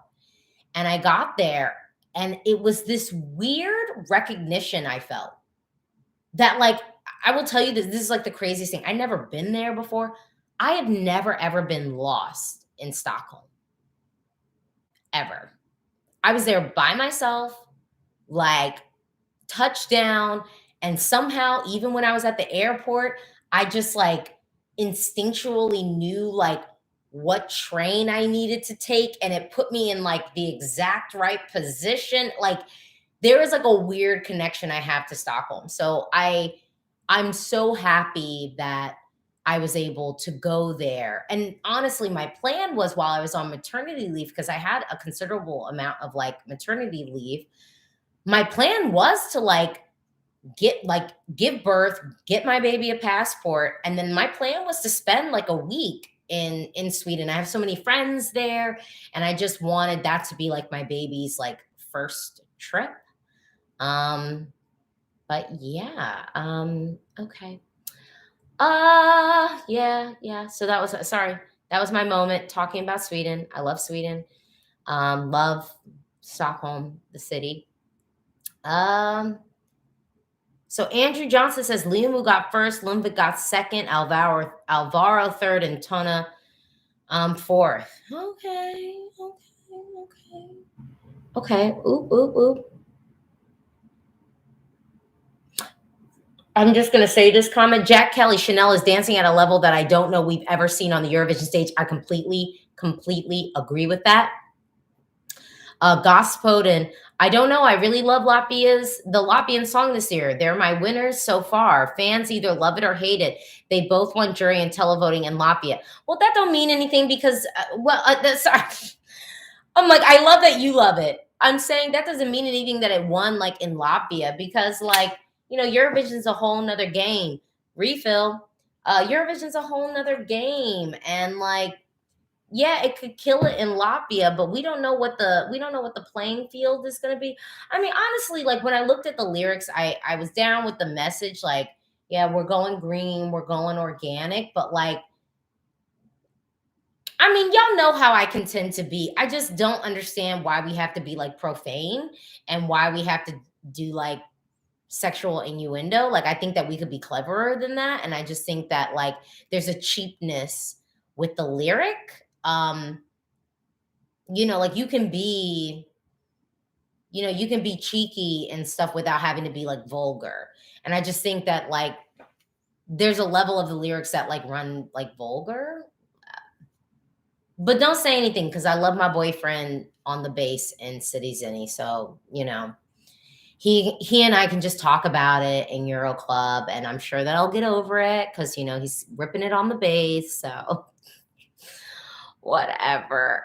and I got there and it was this weird recognition I felt that like, I will tell you that this is like the craziest thing. I'd never been there before. I have never ever been lost in Stockholm. Ever. I was there by myself, like touchdown, and somehow even when I was at the airport, I just like instinctually knew like what train I needed to take and it put me in like the exact right position. Like there is like a weird connection I have to Stockholm. So I'm so happy that I was able to go there. And honestly, my plan was while I was on maternity leave, because I had a considerable amount of like maternity leave, my plan was to give birth, get my baby a passport, and then my plan was to spend like a week in Sweden. I have so many friends there, and I just wanted that to be like my baby's like first trip. But yeah, okay. Yeah. So that was sorry. That was my moment talking about Sweden. I love Sweden. Love Stockholm, the city. Um, so Andrew Johnson says Liamu got first, Lundvik got second, Alvaro third, and Tona fourth. Okay. Oop. I'm just going to say this comment. Jack Kelly, Chanel is dancing at a level that I don't know we've ever seen on the Eurovision stage. I completely agree with that. Gospodin, I don't know. I really love the Latvian song this year. They're my winners so far. Fans either love it or hate it. They both won jury and televoting in Latvia. Well, that don't mean anything because, sorry. I'm like, I love that you love it. I'm saying that doesn't mean anything that it won like in Latvia because, like, Eurovision's a whole nother game. Refill. Eurovision's a whole nother game, and like, yeah, it could kill it in Latvia, but we don't know what the playing field is going to be. I mean, honestly, like when I looked at the lyrics, I was down with the message, like, yeah, we're going green, we're going organic, but like, I mean, y'all know how I can tend to be. I just don't understand why we have to be like profane and why we have to do like sexual innuendo. Like, I think that we could be cleverer than that. And I just think that like there's a cheapness with the lyric. Like you can be cheeky and stuff without having to be like vulgar. And I just think that like there's a level of the lyrics that like run like vulgar. But don't say anything because I love my boyfriend on the bass in City Zinni. So, he and I can just talk about it in Euro Club, and I'm sure that I'll get over it because he's ripping it on the bass. So whatever.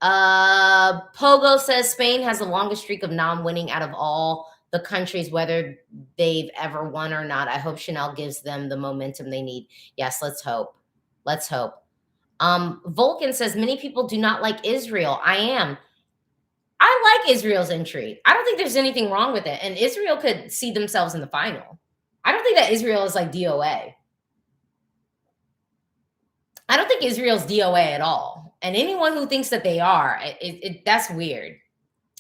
Pogo says Spain has the longest streak of non-winning out of all the countries, whether they've ever won or not. I hope Chanel gives them the momentum they need. Yes, let's hope. Let's hope. Vulcan says many people do not like Israel. I like Israel's entry. I don't think there's anything wrong with it. And Israel could see themselves in the final. I don't think that Israel is like DOA. I don't think Israel's DOA at all. And anyone who thinks that they are, that's weird.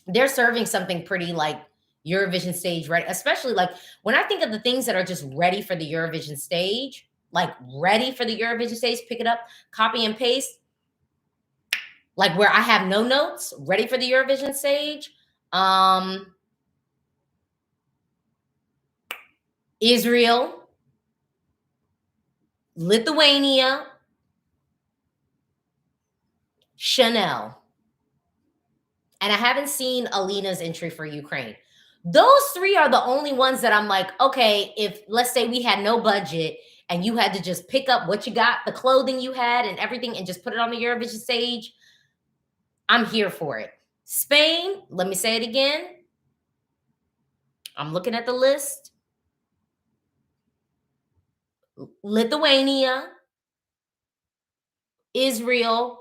They're serving something pretty like Eurovision stage, right? Especially like when I think of the things that are just ready for the Eurovision stage, like ready for the Eurovision stage, pick it up, copy and paste, like where I have no notes, ready for the Eurovision stage. Israel, Lithuania, Chanel. And I haven't seen Alina's entry for Ukraine. Those three are the only ones that I'm like, okay, if let's say we had no budget and you had to just pick up what you got, the clothing you had and everything, and just put it on the Eurovision stage, I'm here for it. Spain, let me say it again. I'm looking at the list. Lithuania, Israel,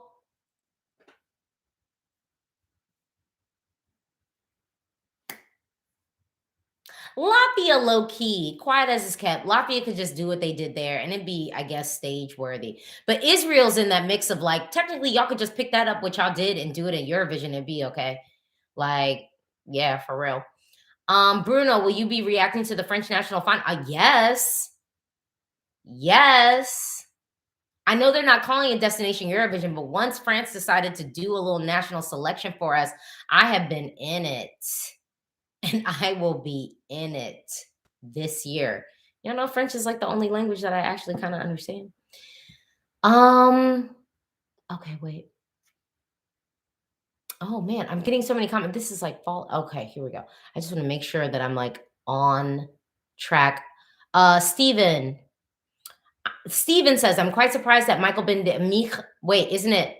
Latvia, low key, quiet as it's kept. Latvia could just do what they did there and it'd be, I guess, stage worthy. But Israel's in that mix of like, technically, y'all could just pick that up, what y'all did, and do it in Eurovision and be okay. Like, yeah, for real. Bruno, will you be reacting to the French national final? Yes. Yes. I know they're not calling it Destination Eurovision, but once France decided to do a little national selection for us, I have been in it. And I will be in it this year. French is like the only language that I actually kind of understand. Okay, wait. Oh man, I'm getting so many comments. This is like fall. Okay, here we go. I just want to make sure that I'm like on track. Steven. Steven says, I'm quite surprised that Michael wait, isn't it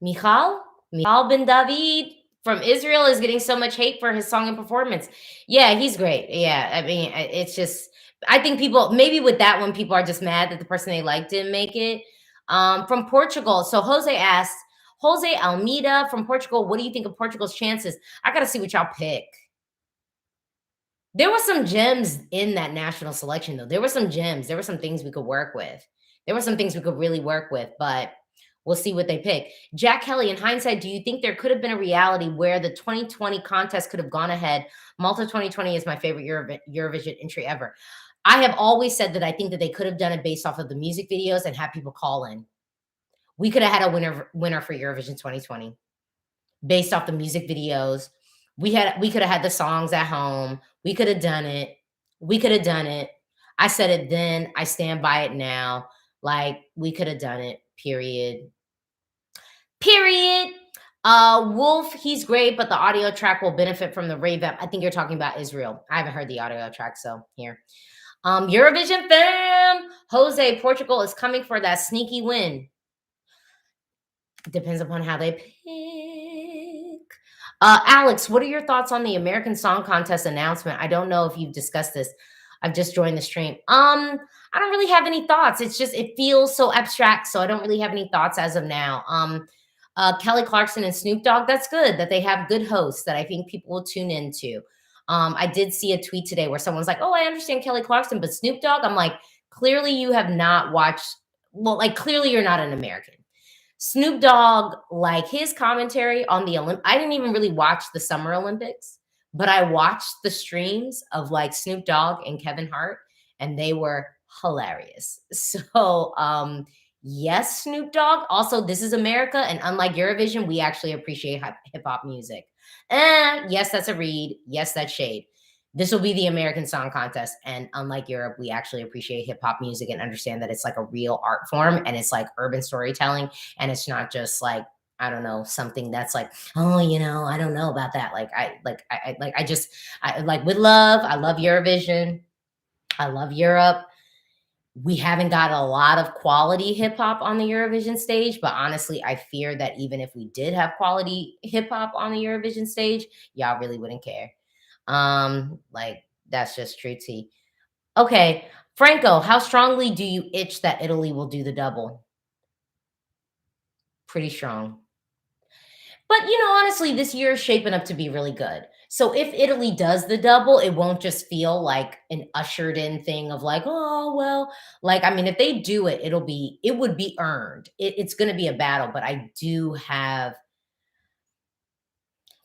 Michal? Michal Ben David from Israel is getting so much hate for his song and performance. Yeah, he's great. Yeah, I mean, it's just, I think people, maybe with that one, people are just mad that the person they like didn't make it. From Portugal. So Jose Almeida from Portugal, what do you think of Portugal's chances? I got to see what y'all pick. There were some gems in that national selection, though. There were some gems. There were some things we could work with. There were some things we could really work with, but we'll see what they pick. Jack Kelly, in hindsight, do you think there could have been a reality where the 2020 contest could have gone ahead? Malta 2020 is my favorite Eurovision entry ever. I have always said that I think that they could have done it based off of the music videos and have people call in. We could have had a winner for Eurovision 2020 based off the music videos. We could have had the songs at home. We could have done it. We could have done it. I said it then. I stand by it now. Like, we could have done it, period. Period. Wolf, he's great, but the audio track will benefit from the revamp. I think you're talking about Israel. I haven't heard the audio track, so here. Eurovision fam, Jose, Portugal is coming for that sneaky win. Depends upon how they pick. Alex, what are your thoughts on the American Song Contest announcement? I don't know if you've discussed this. I've just joined the stream. I don't really have any thoughts. It's just it feels so abstract, so I don't really have any thoughts as of now. Kelly Clarkson and Snoop Dogg, that's good that they have good hosts that I think people will tune into. I did see a tweet today where someone's like, "Oh, I understand Kelly Clarkson, but Snoop Dogg." I'm like, clearly you have not watched. Well, like clearly you're not an American. Snoop Dogg, like his commentary on the I didn't even really watch the Summer Olympics, but I watched the streams of like Snoop Dogg and Kevin Hart, and they were hilarious. So, yes, Snoop Dogg. Also, this is America, and unlike Eurovision, we actually appreciate hip hop music. And yes, that's a read. Yes, that's shade. This will be the American Song Contest. And unlike Europe, we actually appreciate hip hop music and understand that it's like a real art form and it's like urban storytelling. And it's not just like, I don't know, something that's like, oh, I don't know about that. I like with love. I love Eurovision. I love Europe. We haven't got a lot of quality hip hop on the Eurovision stage, but honestly, I fear that even if we did have quality hip hop on the Eurovision stage, y'all really wouldn't care. Like that's just true tea. Okay, Franco, how strongly do you itch that Italy will do the double? Pretty strong. But honestly, this year is shaping up to be really good. So if Italy does the double, it won't just feel like an ushered in thing of like, oh well, like I mean, if they do it, it would be earned. It's going to be a battle, but I do have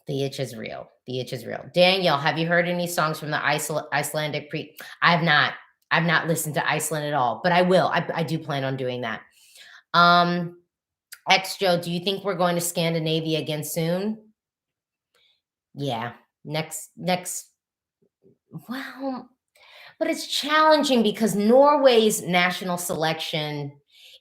the itch is real. The itch is real. Danielle, have you heard any songs from the Icelandic pre? I have not. I've not listened to Iceland at all, but I will. I do plan on doing that. X Joe, do you think we're going to Scandinavia again soon? Yeah. Next. Well, but it's challenging because Norway's national selection,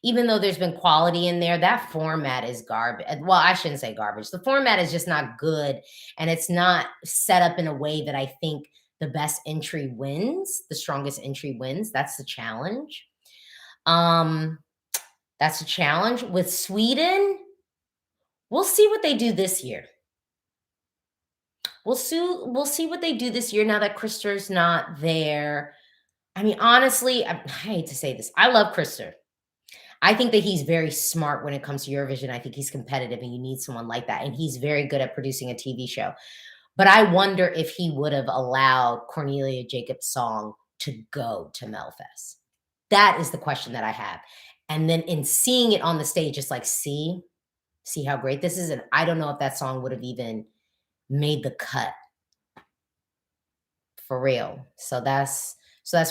even though there's been quality in there, that format is garbage. Well, I shouldn't say garbage. The format is just not good. And it's not set up in a way that I think the best entry wins, the strongest entry wins. That's the challenge. That's a challenge. With Sweden, we'll see what they do this year. We'll see what they do this year now that Krister's not there. I mean, honestly, I hate to say this. I love Krister. I think that he's very smart when it comes to Eurovision. I think he's competitive and you need someone like that. And he's very good at producing a TV show. But I wonder if he would have allowed Cornelia Jacobs' song to go to Melfest. That is the question that I have. And then in seeing it on the stage, it's like, see how great this is. And I don't know if that song would have even made the cut for real. So that's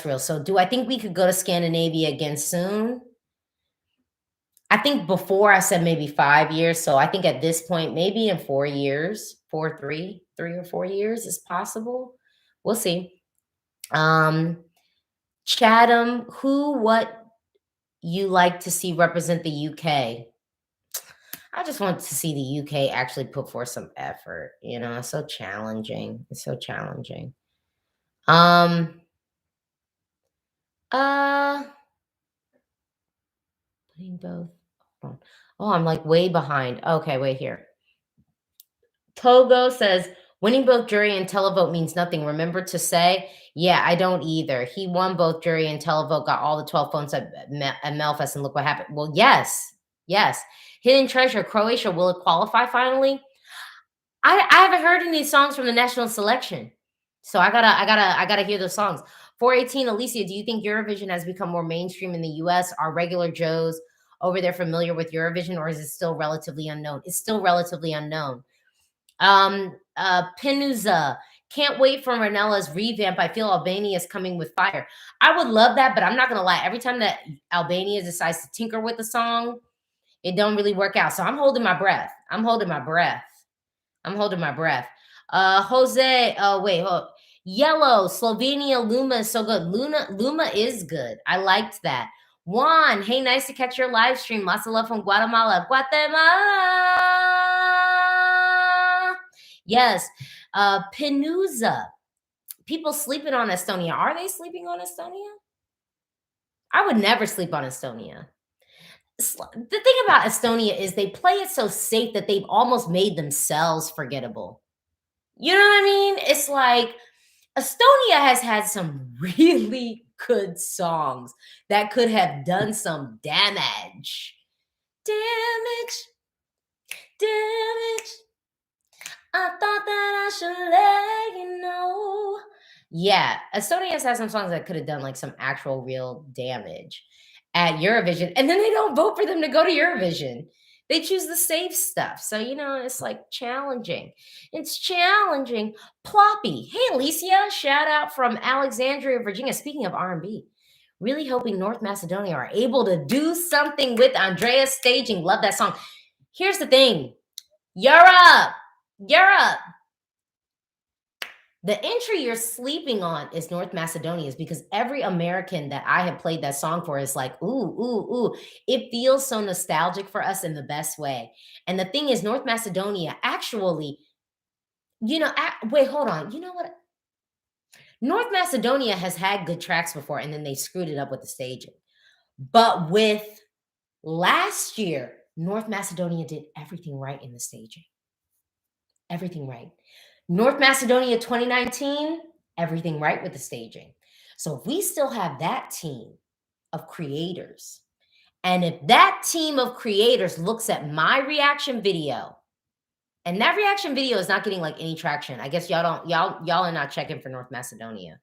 real. So do I think we could go to Scandinavia again soon? I think before I said maybe 5 years. So I think at this point, maybe in 4 years, 3 or 4 years is possible. We'll see. Chatham, what you like to see represent the UK? I just want to see the UK actually put forth some effort. It's so challenging. It's so challenging. Putting both. Oh, I'm like way behind. Okay, wait here. Togo says winning both jury and televote means nothing. Remember to say, yeah, I don't either. He won both jury and televote, got all the 12 phones at Melfest, and look what happened. Well, yes. Hidden Treasure, Croatia, will it qualify finally? I haven't heard any songs from the national selection, so I gotta hear those songs. 418, Alesia, do you think Eurovision has become more mainstream in the US? Are regular Joes over there familiar with Eurovision, or is it still relatively unknown? It's still relatively unknown. Pinuza, can't wait for Ranella's revamp. I feel Albania is coming with fire. I would love that, but I'm not gonna lie. Every time that Albania decides to tinker with the song, it don't really work out. So I'm holding my breath. Jose, Yellow, Slovenia, Luma is so good. Luma is good. I liked that. Juan, hey, nice to catch your live stream. Lots of love from Guatemala. Guatemala. Yes. Penuza. People sleeping on Estonia. Are they sleeping on Estonia? I would never sleep on Estonia. The thing about Estonia is they play it so safe that they've almost made themselves forgettable. You know what I mean? It's like Estonia has had some really good songs that could have done some damage. Damage, damage. I thought that I should let you know. Yeah, Estonia's had some songs that could have done like some actual real damage at Eurovision, and then they don't vote for them to go to Eurovision. They choose the safe stuff. So, it's like challenging. It's challenging. Ploppy. Hey, Alesia. Shout out from Alexandria, Virginia. Speaking of R&B, really hoping North Macedonia are able to do something with Andrea's staging. Love that song. Here's the thing. Europe. Europe. The entry you're sleeping on is North Macedonia's because every American that I have played that song for is like, ooh, ooh, ooh. It feels so nostalgic for us in the best way. And the thing is, North Macedonia actually, wait, hold on. You know what? North Macedonia has had good tracks before, and then they screwed it up with the staging. But with last year, North Macedonia did everything right in the staging. Everything right. North Macedonia 2019, everything right with the staging. So if we still have that team of creators, and if that team of creators looks at my reaction video, and that reaction video is not getting like any traction. I guess y'all are not checking for North Macedonia.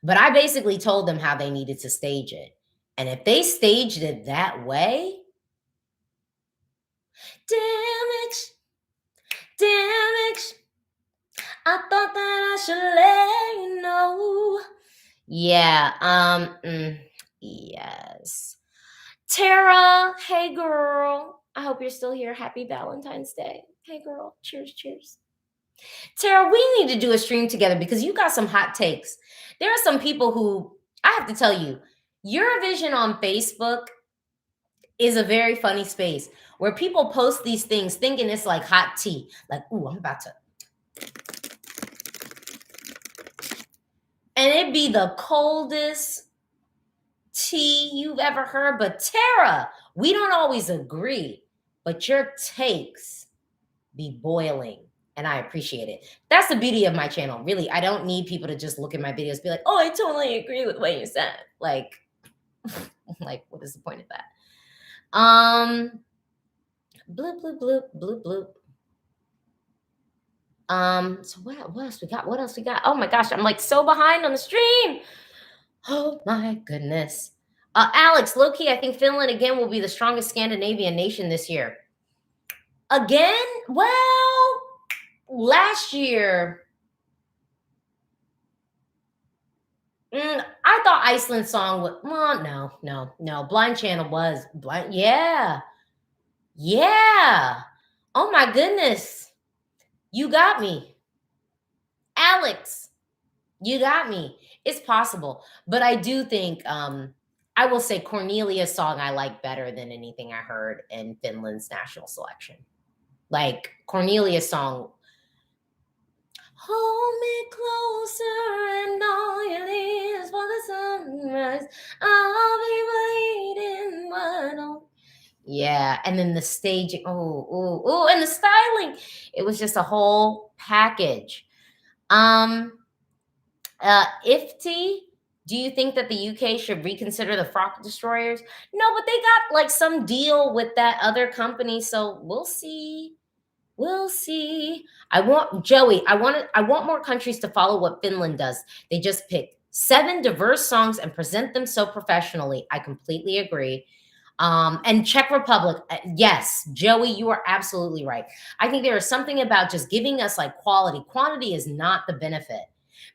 But I basically told them how they needed to stage it. And if they staged it that way, damage, damage. I thought that I should let you know. Yeah, yes. Tara, hey girl. I hope you're still here. Happy Valentine's Day. Hey girl, cheers, cheers. Tara, we need to do a stream together because you got some hot takes. There are some people who, I have to tell you, Eurovision on Facebook is a very funny space where people post these things thinking it's like hot tea. Like, ooh, I'm about to. And it'd be the coldest tea you've ever heard. But Tara, we don't always agree, but your takes be boiling. And I appreciate it. That's the beauty of my channel. Really, I don't need people to just look at my videos and be like, oh, I totally agree with what you said. Like, what is the point of that? Bloop, bloop, bloop, bloop, bloop. So what else we got? What else we got? Oh my gosh, I'm like so behind on the stream. Oh my goodness. Alex, low-key, I think Finland again will be the strongest Scandinavian nation this year. Again? Well, last year, I thought Iceland's song was, well, no. Blind Channel was blind. Yeah. Yeah. Oh my goodness. You got me. Alex, you got me. It's possible. But I do think, I will say Cornelia's song I like better than anything I heard in Finland's national selection. Like Cornelia's song, hold me closer and all your leaves for the sunrise. I'll be waiting. Yeah, and then the staging, and the styling. It was just a whole package. Ifty, do you think that the UK should reconsider the Frock Destroyers? No, but they got like some deal with that other company, so we'll see. We'll see. I want more countries to follow what Finland does. They just pick 7 diverse songs and present them so professionally. I completely agree. And Czech Republic, yes, Joey, you are absolutely right. I think there is something about just giving us like quality. Quantity is not the benefit.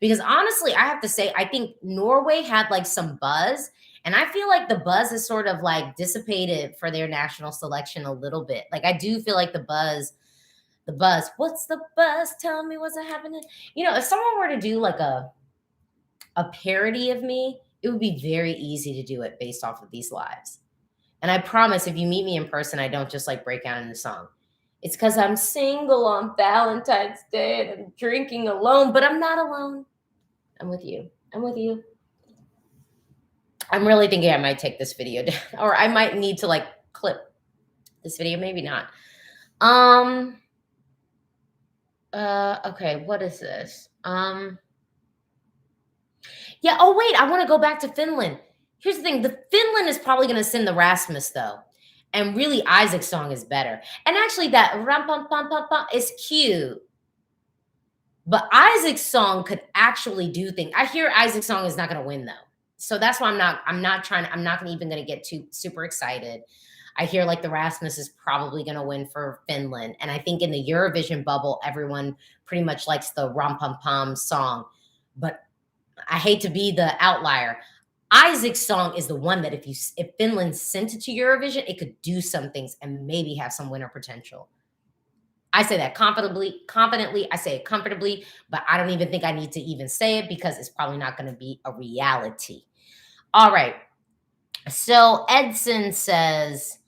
Because honestly, I have to say, I think Norway had like some buzz. And I feel like the buzz is sort of like dissipated for their national selection a little bit. Like I do feel like the buzz, what's the buzz? Tell me what's happening. If someone were to do like a parody of me, It would be very easy to do it based off of these lives. And I promise if you meet me in person, I don't just like break out into song. It's because I'm single on Valentine's Day and I'm drinking alone, but I'm not alone. I'm with you. I'm with you. I'm really thinking I might take this video down, or I might need to like clip this video, maybe not. Um okay, what is this? Yeah, oh wait, I want to go back to Finland. Here's the thing, the Finland is probably going to send the Rasmus though. And really Isaac's song is better. And actually that rum pum pum pum pum is cute. But Isaac's song could actually do things. I hear Isaac's song is not going to win though. So that's why I'm not even going to get too super excited. I hear like the Rasmus is probably going to win for Finland. And I think in the Eurovision bubble, everyone pretty much likes the rum pum pum song. But I hate to be the outlier. Isaac's song is the one that if Finland sent it to Eurovision, it could do some things and maybe have some winner potential. I say that confidently, I say it comfortably, but I don't even think I need to even say it because it's probably not going to be a reality. All right. So Edson says,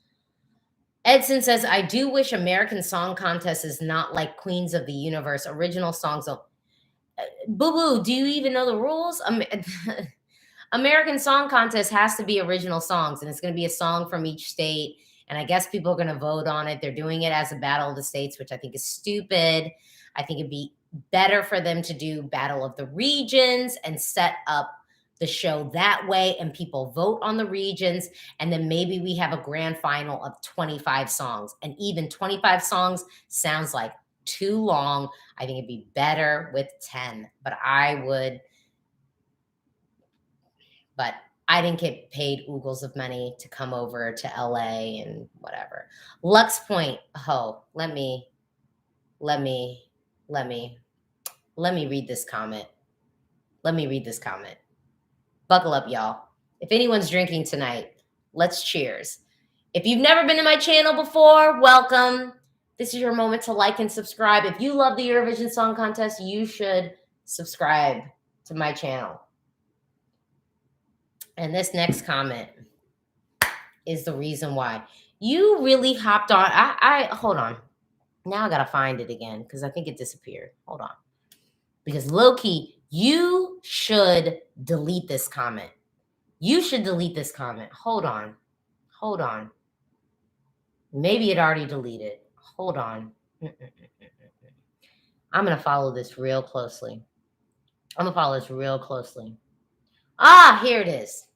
I do wish American Song Contest is not like Queens of the Universe, original songs. Boo-boo, do you even know the rules? American Song Contest has to be original songs, and it's going to be a song from each state. And I guess people are going to vote on it. They're doing it as a battle of the states, which I think is stupid. I think it'd be better for them to do battle of the regions and set up the show that way, and people vote on the regions. And then maybe we have a grand final of 25 songs. And even 25 songs sounds like too long. I think it'd be better with 10, but I didn't get paid oogles of money to come over to LA and whatever. Lux Point. Oh, let me read this comment. Let me read this comment. Buckle up, y'all. If anyone's drinking tonight, let's cheers. If you've never been to my channel before, welcome. This is your moment to like and subscribe. If you love the Eurovision Song Contest, you should subscribe to my channel. And this next comment is the reason why. You really hopped on. Hold on. Now I got to find it again because I think it disappeared. Hold on. Because low-key, you should delete this comment. You should delete this comment. Hold on. Hold on. Maybe it already deleted. Hold on. I'm going to follow this real closely. Ah, here it is.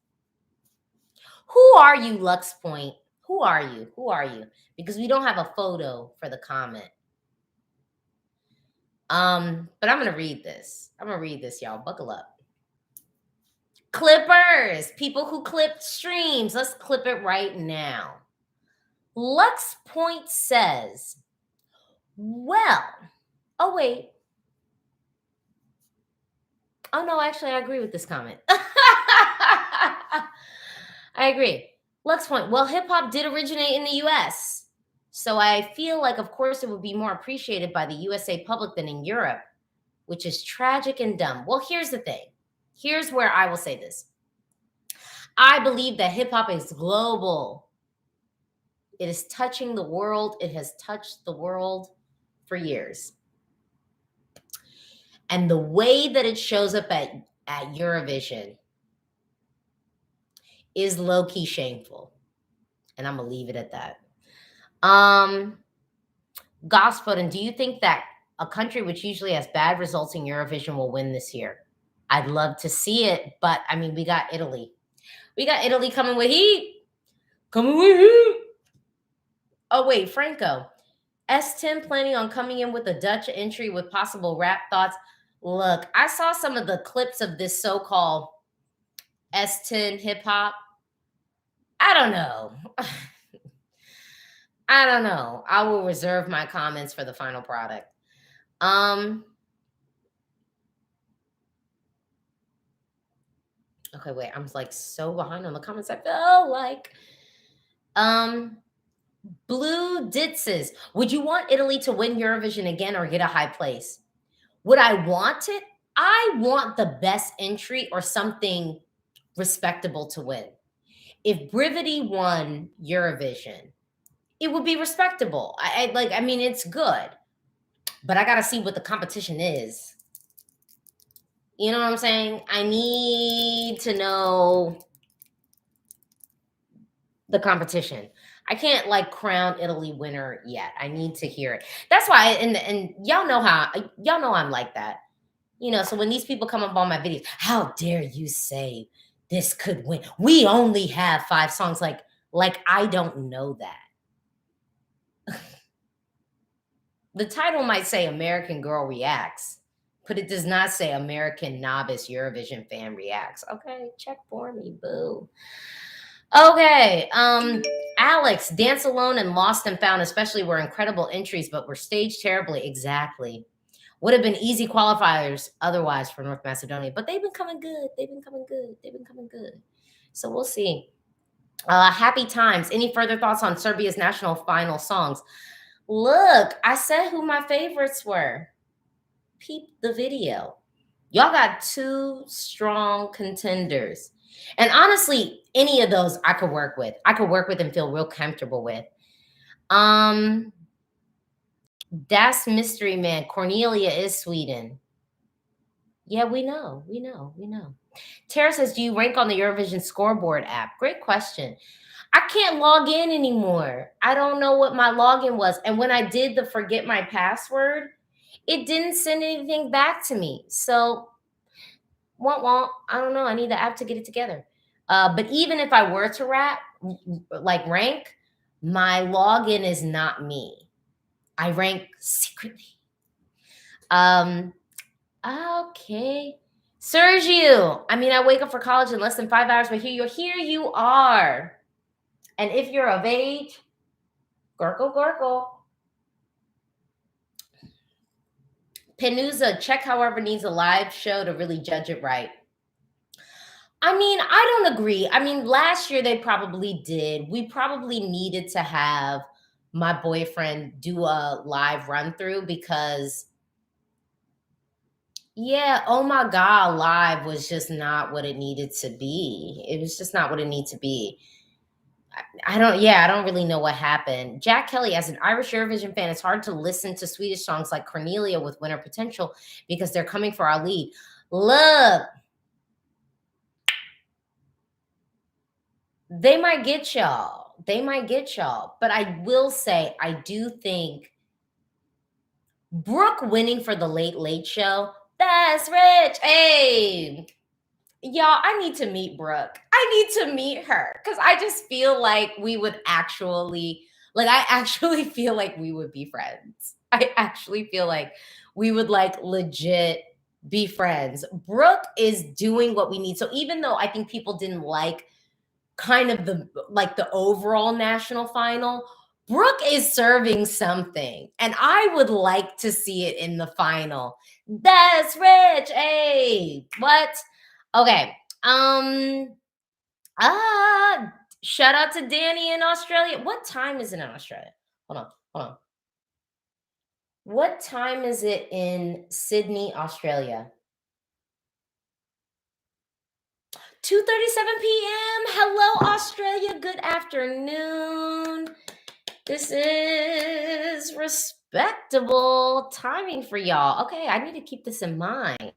Who are you, Lux Point? Who are you? Because we don't have a photo for the comment. But I'm going to read this. Y'all. Buckle up. Clippers. People who clip streams. Let's clip it right now. Lux Point says, well, oh, wait. Oh, no, actually, I agree with this comment. I agree. Lux Point. Well, hip hop did originate in the US. So I feel like, of course, it would be more appreciated by the USA public than in Europe, which is tragic and dumb. Well, here's the thing. Here's where I will say this. I believe that hip hop is global. It is touching the world. It has touched the world for years. And the way that it shows up at Eurovision is low-key shameful. And I'm going to leave it at that. Gospel, and do you think that a country which usually has bad results in Eurovision will win this year? I'd love to see it, but I mean, we got Italy. Coming with heat. Oh, wait, Franco. S10 planning on coming in with a Dutch entry with possible rap thoughts. Look, I saw some of the clips of this so-called S10 hip hop. I don't know. I will reserve my comments for the final product. Okay, wait. I'm like so behind on the comments. I feel like Blue Ditzes. Would you want Italy to win Eurovision again or get a high place? Would I want it? I want the best entry or something respectable to win. If Brivity won Eurovision, it would be respectable. I mean, it's good, but I gotta see what the competition is. You know what I'm saying? I need to know the competition. I can't like crown Italy winner yet. I need to hear it. That's why, and y'all know I'm like that. So when these people come up on my videos, how dare you say this could win? We only have 5 songs. Like I don't know that. The title might say American Girl Reacts, but it does not say American Novice Eurovision Fan Reacts. Okay, check for me, boo. Okay, Alex, Dance Alone and Lost and Found especially were incredible entries, but were staged terribly. Exactly. Would have been easy qualifiers otherwise for North Macedonia, but they've been coming good. They've been coming good. They've been coming good. So we'll see. Happy times. Any further thoughts on Serbia's national final songs? Look, I said who my favorites were. Peep the video. Y'all got 2 strong contenders. And honestly, any of those I could work with. I could work with and feel real comfortable with. Das Mystery Man. Cornelia is Sweden. Yeah, we know. Tara says, do you rank on the Eurovision scoreboard app? Great question. I can't log in anymore. I don't know what my login was. And when I did the forget my password, it didn't send anything back to me. So, I don't know. I need the app to get it together. But even if I were to rank, my login is not me. I rank secretly. Okay. Sergio, I mean, I wake up for college in less than 5 hours, but here you are. And if you're of age, Gorkle. Penuza, check however needs a live show to really judge it right. I mean, I don't agree. I mean, last year they probably did. We probably needed to have my boyfriend do a live run through because yeah, oh my God, live was just not what it needed to be. It was just not what it needed to be. I don't really know what happened. Jack Kelly, as an Irish Eurovision fan, it's hard to listen to Swedish songs like Cornelia with winner potential because they're coming for our lead. Look, they might get y'all. But I will say, I do think Brooke winning for the Late Late Show, that's rich. Hey, y'all, I need to meet Brooke. I need to meet her because I just feel like we would I actually feel like we would be friends. I actually feel like we would legit be friends. Brooke is doing what we need. So even though I think people didn't like kind of the overall national final, Brooke is serving something, and I would like to see it in the final. That's rich. Hey, what? Okay. Shout out to Danny in Australia. What time is it in Australia? Hold on. What time is it in Sydney, Australia? 2:37 p.m. Hello, Australia. Good afternoon. This is respectable timing for y'all. Okay, I need to keep this in mind.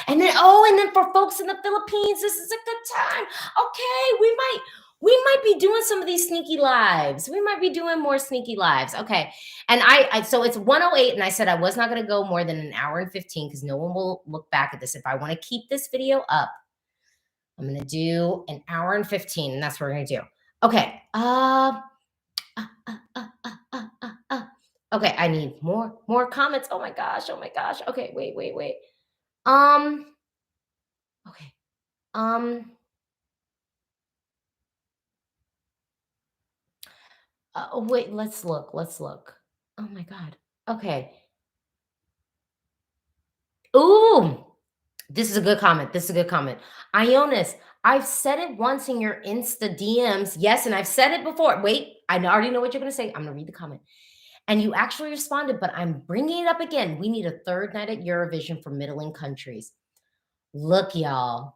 And then for folks in the Philippines, this is a good time. Okay, we might be doing some of these sneaky lives. We might be doing more sneaky lives. Okay. And so it's 1:08, and I said I was not going to go more than an hour and 15 because no one will look back at this. If I want to keep this video up, I'm going to do an hour and 15, and that's what we're going to do. Okay. Okay, I need more comments. Oh my gosh. Okay, wait. Okay. Wait, let's look. Oh my God. Okay. Ooh, this is a good comment. Ionis, I've said it once in your Insta DMs. Yes, and I've said it before. Wait, I already know what you're going to say. I'm going to read the comment. And you actually responded, but I'm bringing it up again. We need a third night at Eurovision for middling countries. Look, y'all.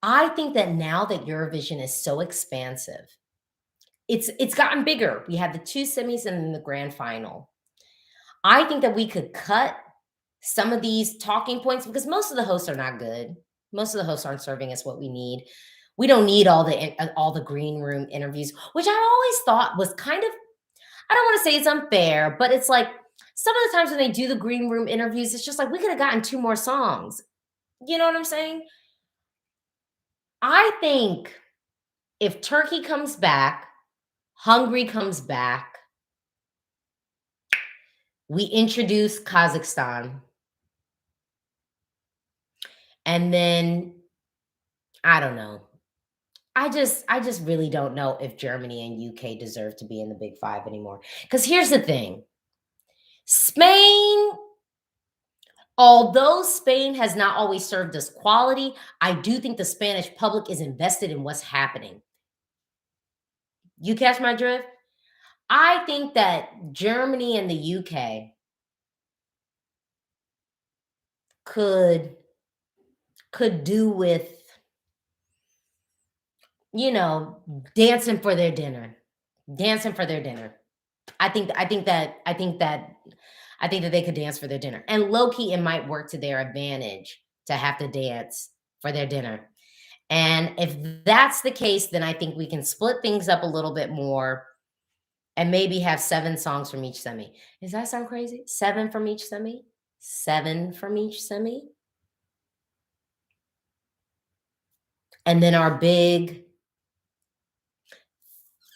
I think that now that Eurovision is so expansive, it's gotten bigger. We had the 2 semis and then the grand final. I think that we could cut some of these talking points because most of the hosts are not good. Most of the hosts aren't serving us what we need. We don't need all the green room interviews, which I always thought was kind of, I don't want to say it's unfair, but it's like some of the times when they do the green room interviews, it's just like we could have gotten 2 more songs. You know what I'm saying? I think if Turkey comes back, Hungary comes back, we introduce Kazakhstan, and then I don't know. I just really don't know if Germany and UK deserve to be in the Big 5 anymore. Because here's the thing. Spain, although Spain has not always served us quality, I do think the Spanish public is invested in what's happening. You catch my drift? I think that Germany and the UK could do with, you know, dancing for their dinner. Dancing for their dinner. I think that they could dance for their dinner. And low key, it might work to their advantage to have to dance for their dinner. And if that's the case, then I think we can split things up a little bit more and maybe have 7 songs from each semi. Does that sound crazy? 7 from each semi? 7 from each semi? And then our big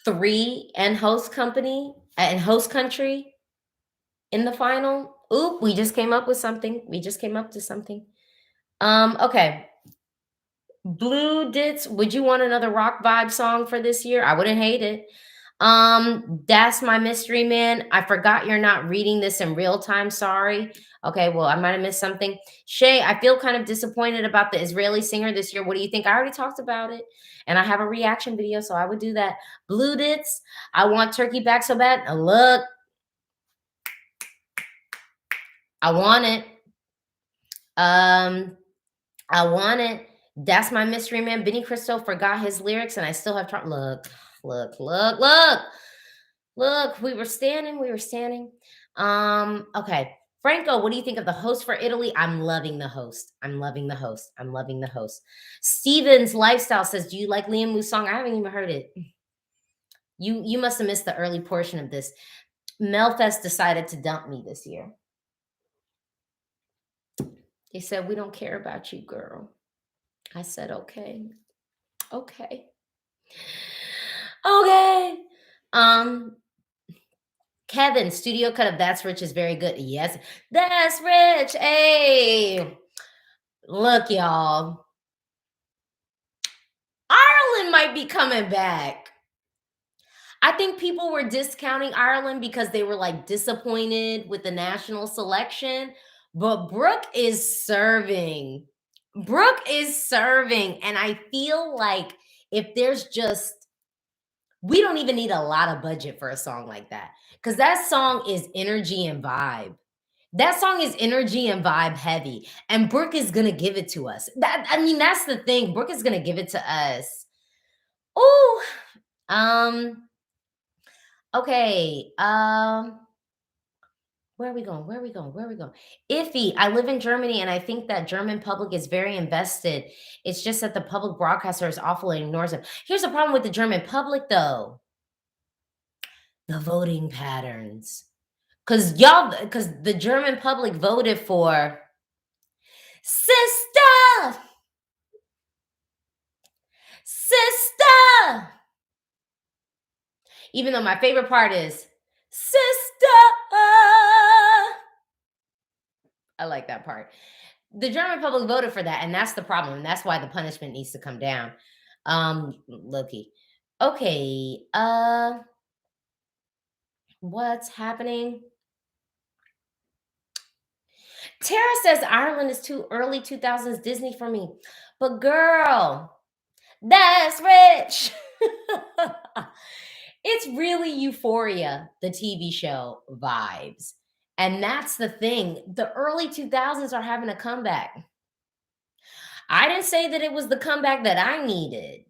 3 and host company and host country in the final. Oop, we just came up with something. We just came up to something. Okay. Blue Dits, would you want another rock vibe song for this year? I wouldn't hate it. That's my mystery man. I forgot you're not reading this in real time. Sorry. Okay, well, I might have missed something. Shay, I feel kind of disappointed about the Israeli singer this year. What do you think? I already talked about it, and I have a reaction video, so I would do that. Blue Dits, I want Turkey back so bad. Look, I want it. I want it. That's my mystery man. Benny Cristo forgot his lyrics, and I still have trouble. Look. We were standing. Okay. Franco, what do you think of the host for Italy? I'm loving the host. Steven's Lifestyle says, do you like Liam Moo's song? I haven't even heard it. You must have missed the early portion of this. Melfest decided to dump me this year. They said, we don't care about you, girl. I said, okay. Kevin, studio cut of That's Rich is very good. Yes, That's Rich. Hey, look, y'all. Ireland might be coming back. I think people were discounting Ireland because they were like disappointed with the national selection, but Brooke is serving. And I feel like if there's just, we don't even need a lot of budget for a song like that because that song is energy and vibe. That song is energy and vibe heavy, and Brooke is gonna give it to us. That's the thing. Brooke is gonna give it to us. Oh, okay. Where are we going? Iffy, I live in Germany and I think that German public is very invested. It's just that the public broadcaster is awful and ignores them. Here's the problem with the German public, though. The voting patterns. Because the German public voted for Sister. Even though my favorite part is Sister. I like that part. The German public voted for that, and that's the problem. And that's why the punishment needs to come down. Loki. Okay. What's happening? Tara says Ireland is too early 2000s Disney for me. But girl, that's rich. It's really Euphoria, the TV show vibes. And that's the thing. The early 2000s are having a comeback. I didn't say that it was the comeback that I needed,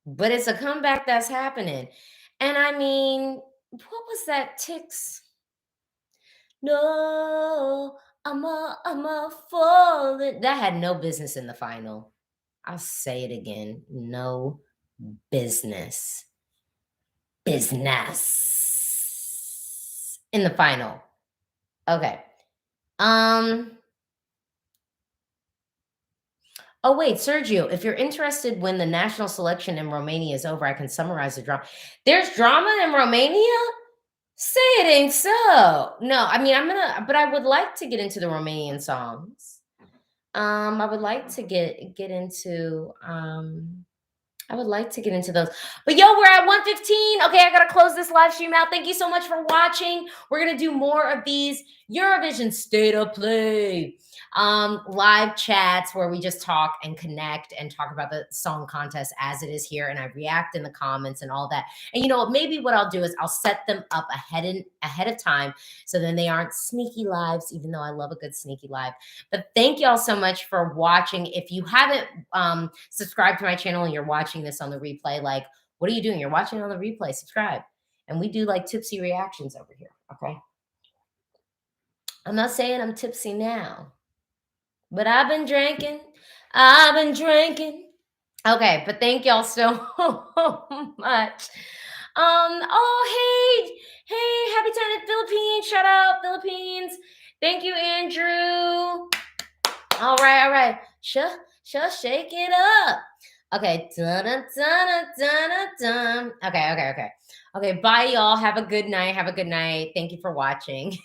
but it's a comeback that's happening. And I mean, what was that Tix? No, I'm a falling. That had no business in the final. I'll say it again. No business. Business in the final. Okay. Um, oh wait, Sergio, if you're interested when the national selection in Romania is over, I can summarize the drama. There's drama in Romania? Say it ain't so. No, I mean but I would like to get into the Romanian songs. I would like to get into I would like to get into those. But yo, we're at 1:15. Okay, I gotta close this live stream out. Thank you so much for watching. We're gonna do more of these Eurovision State of Play live chats where we just talk and connect and talk about the song contest as it is here, and I react in the comments and all that. And you know, maybe what I'll do is I'll set them up ahead of time so then they aren't sneaky lives, even though I love a good sneaky live. But thank y'all so much for watching. If you haven't subscribed to my channel and you're watching this on the replay, like, what are you doing? You're watching on the replay, subscribe. And we do like tipsy reactions over here, okay? I'm not saying I'm tipsy now, but I've been drinking. I've been drinking. Okay, but thank y'all so much. Oh, hey, happy time in Philippines. Shout out, Philippines. Thank you, Andrew. All right. Shake it up. Okay. Dun. Okay. Bye, y'all. Have a good night. Thank you for watching.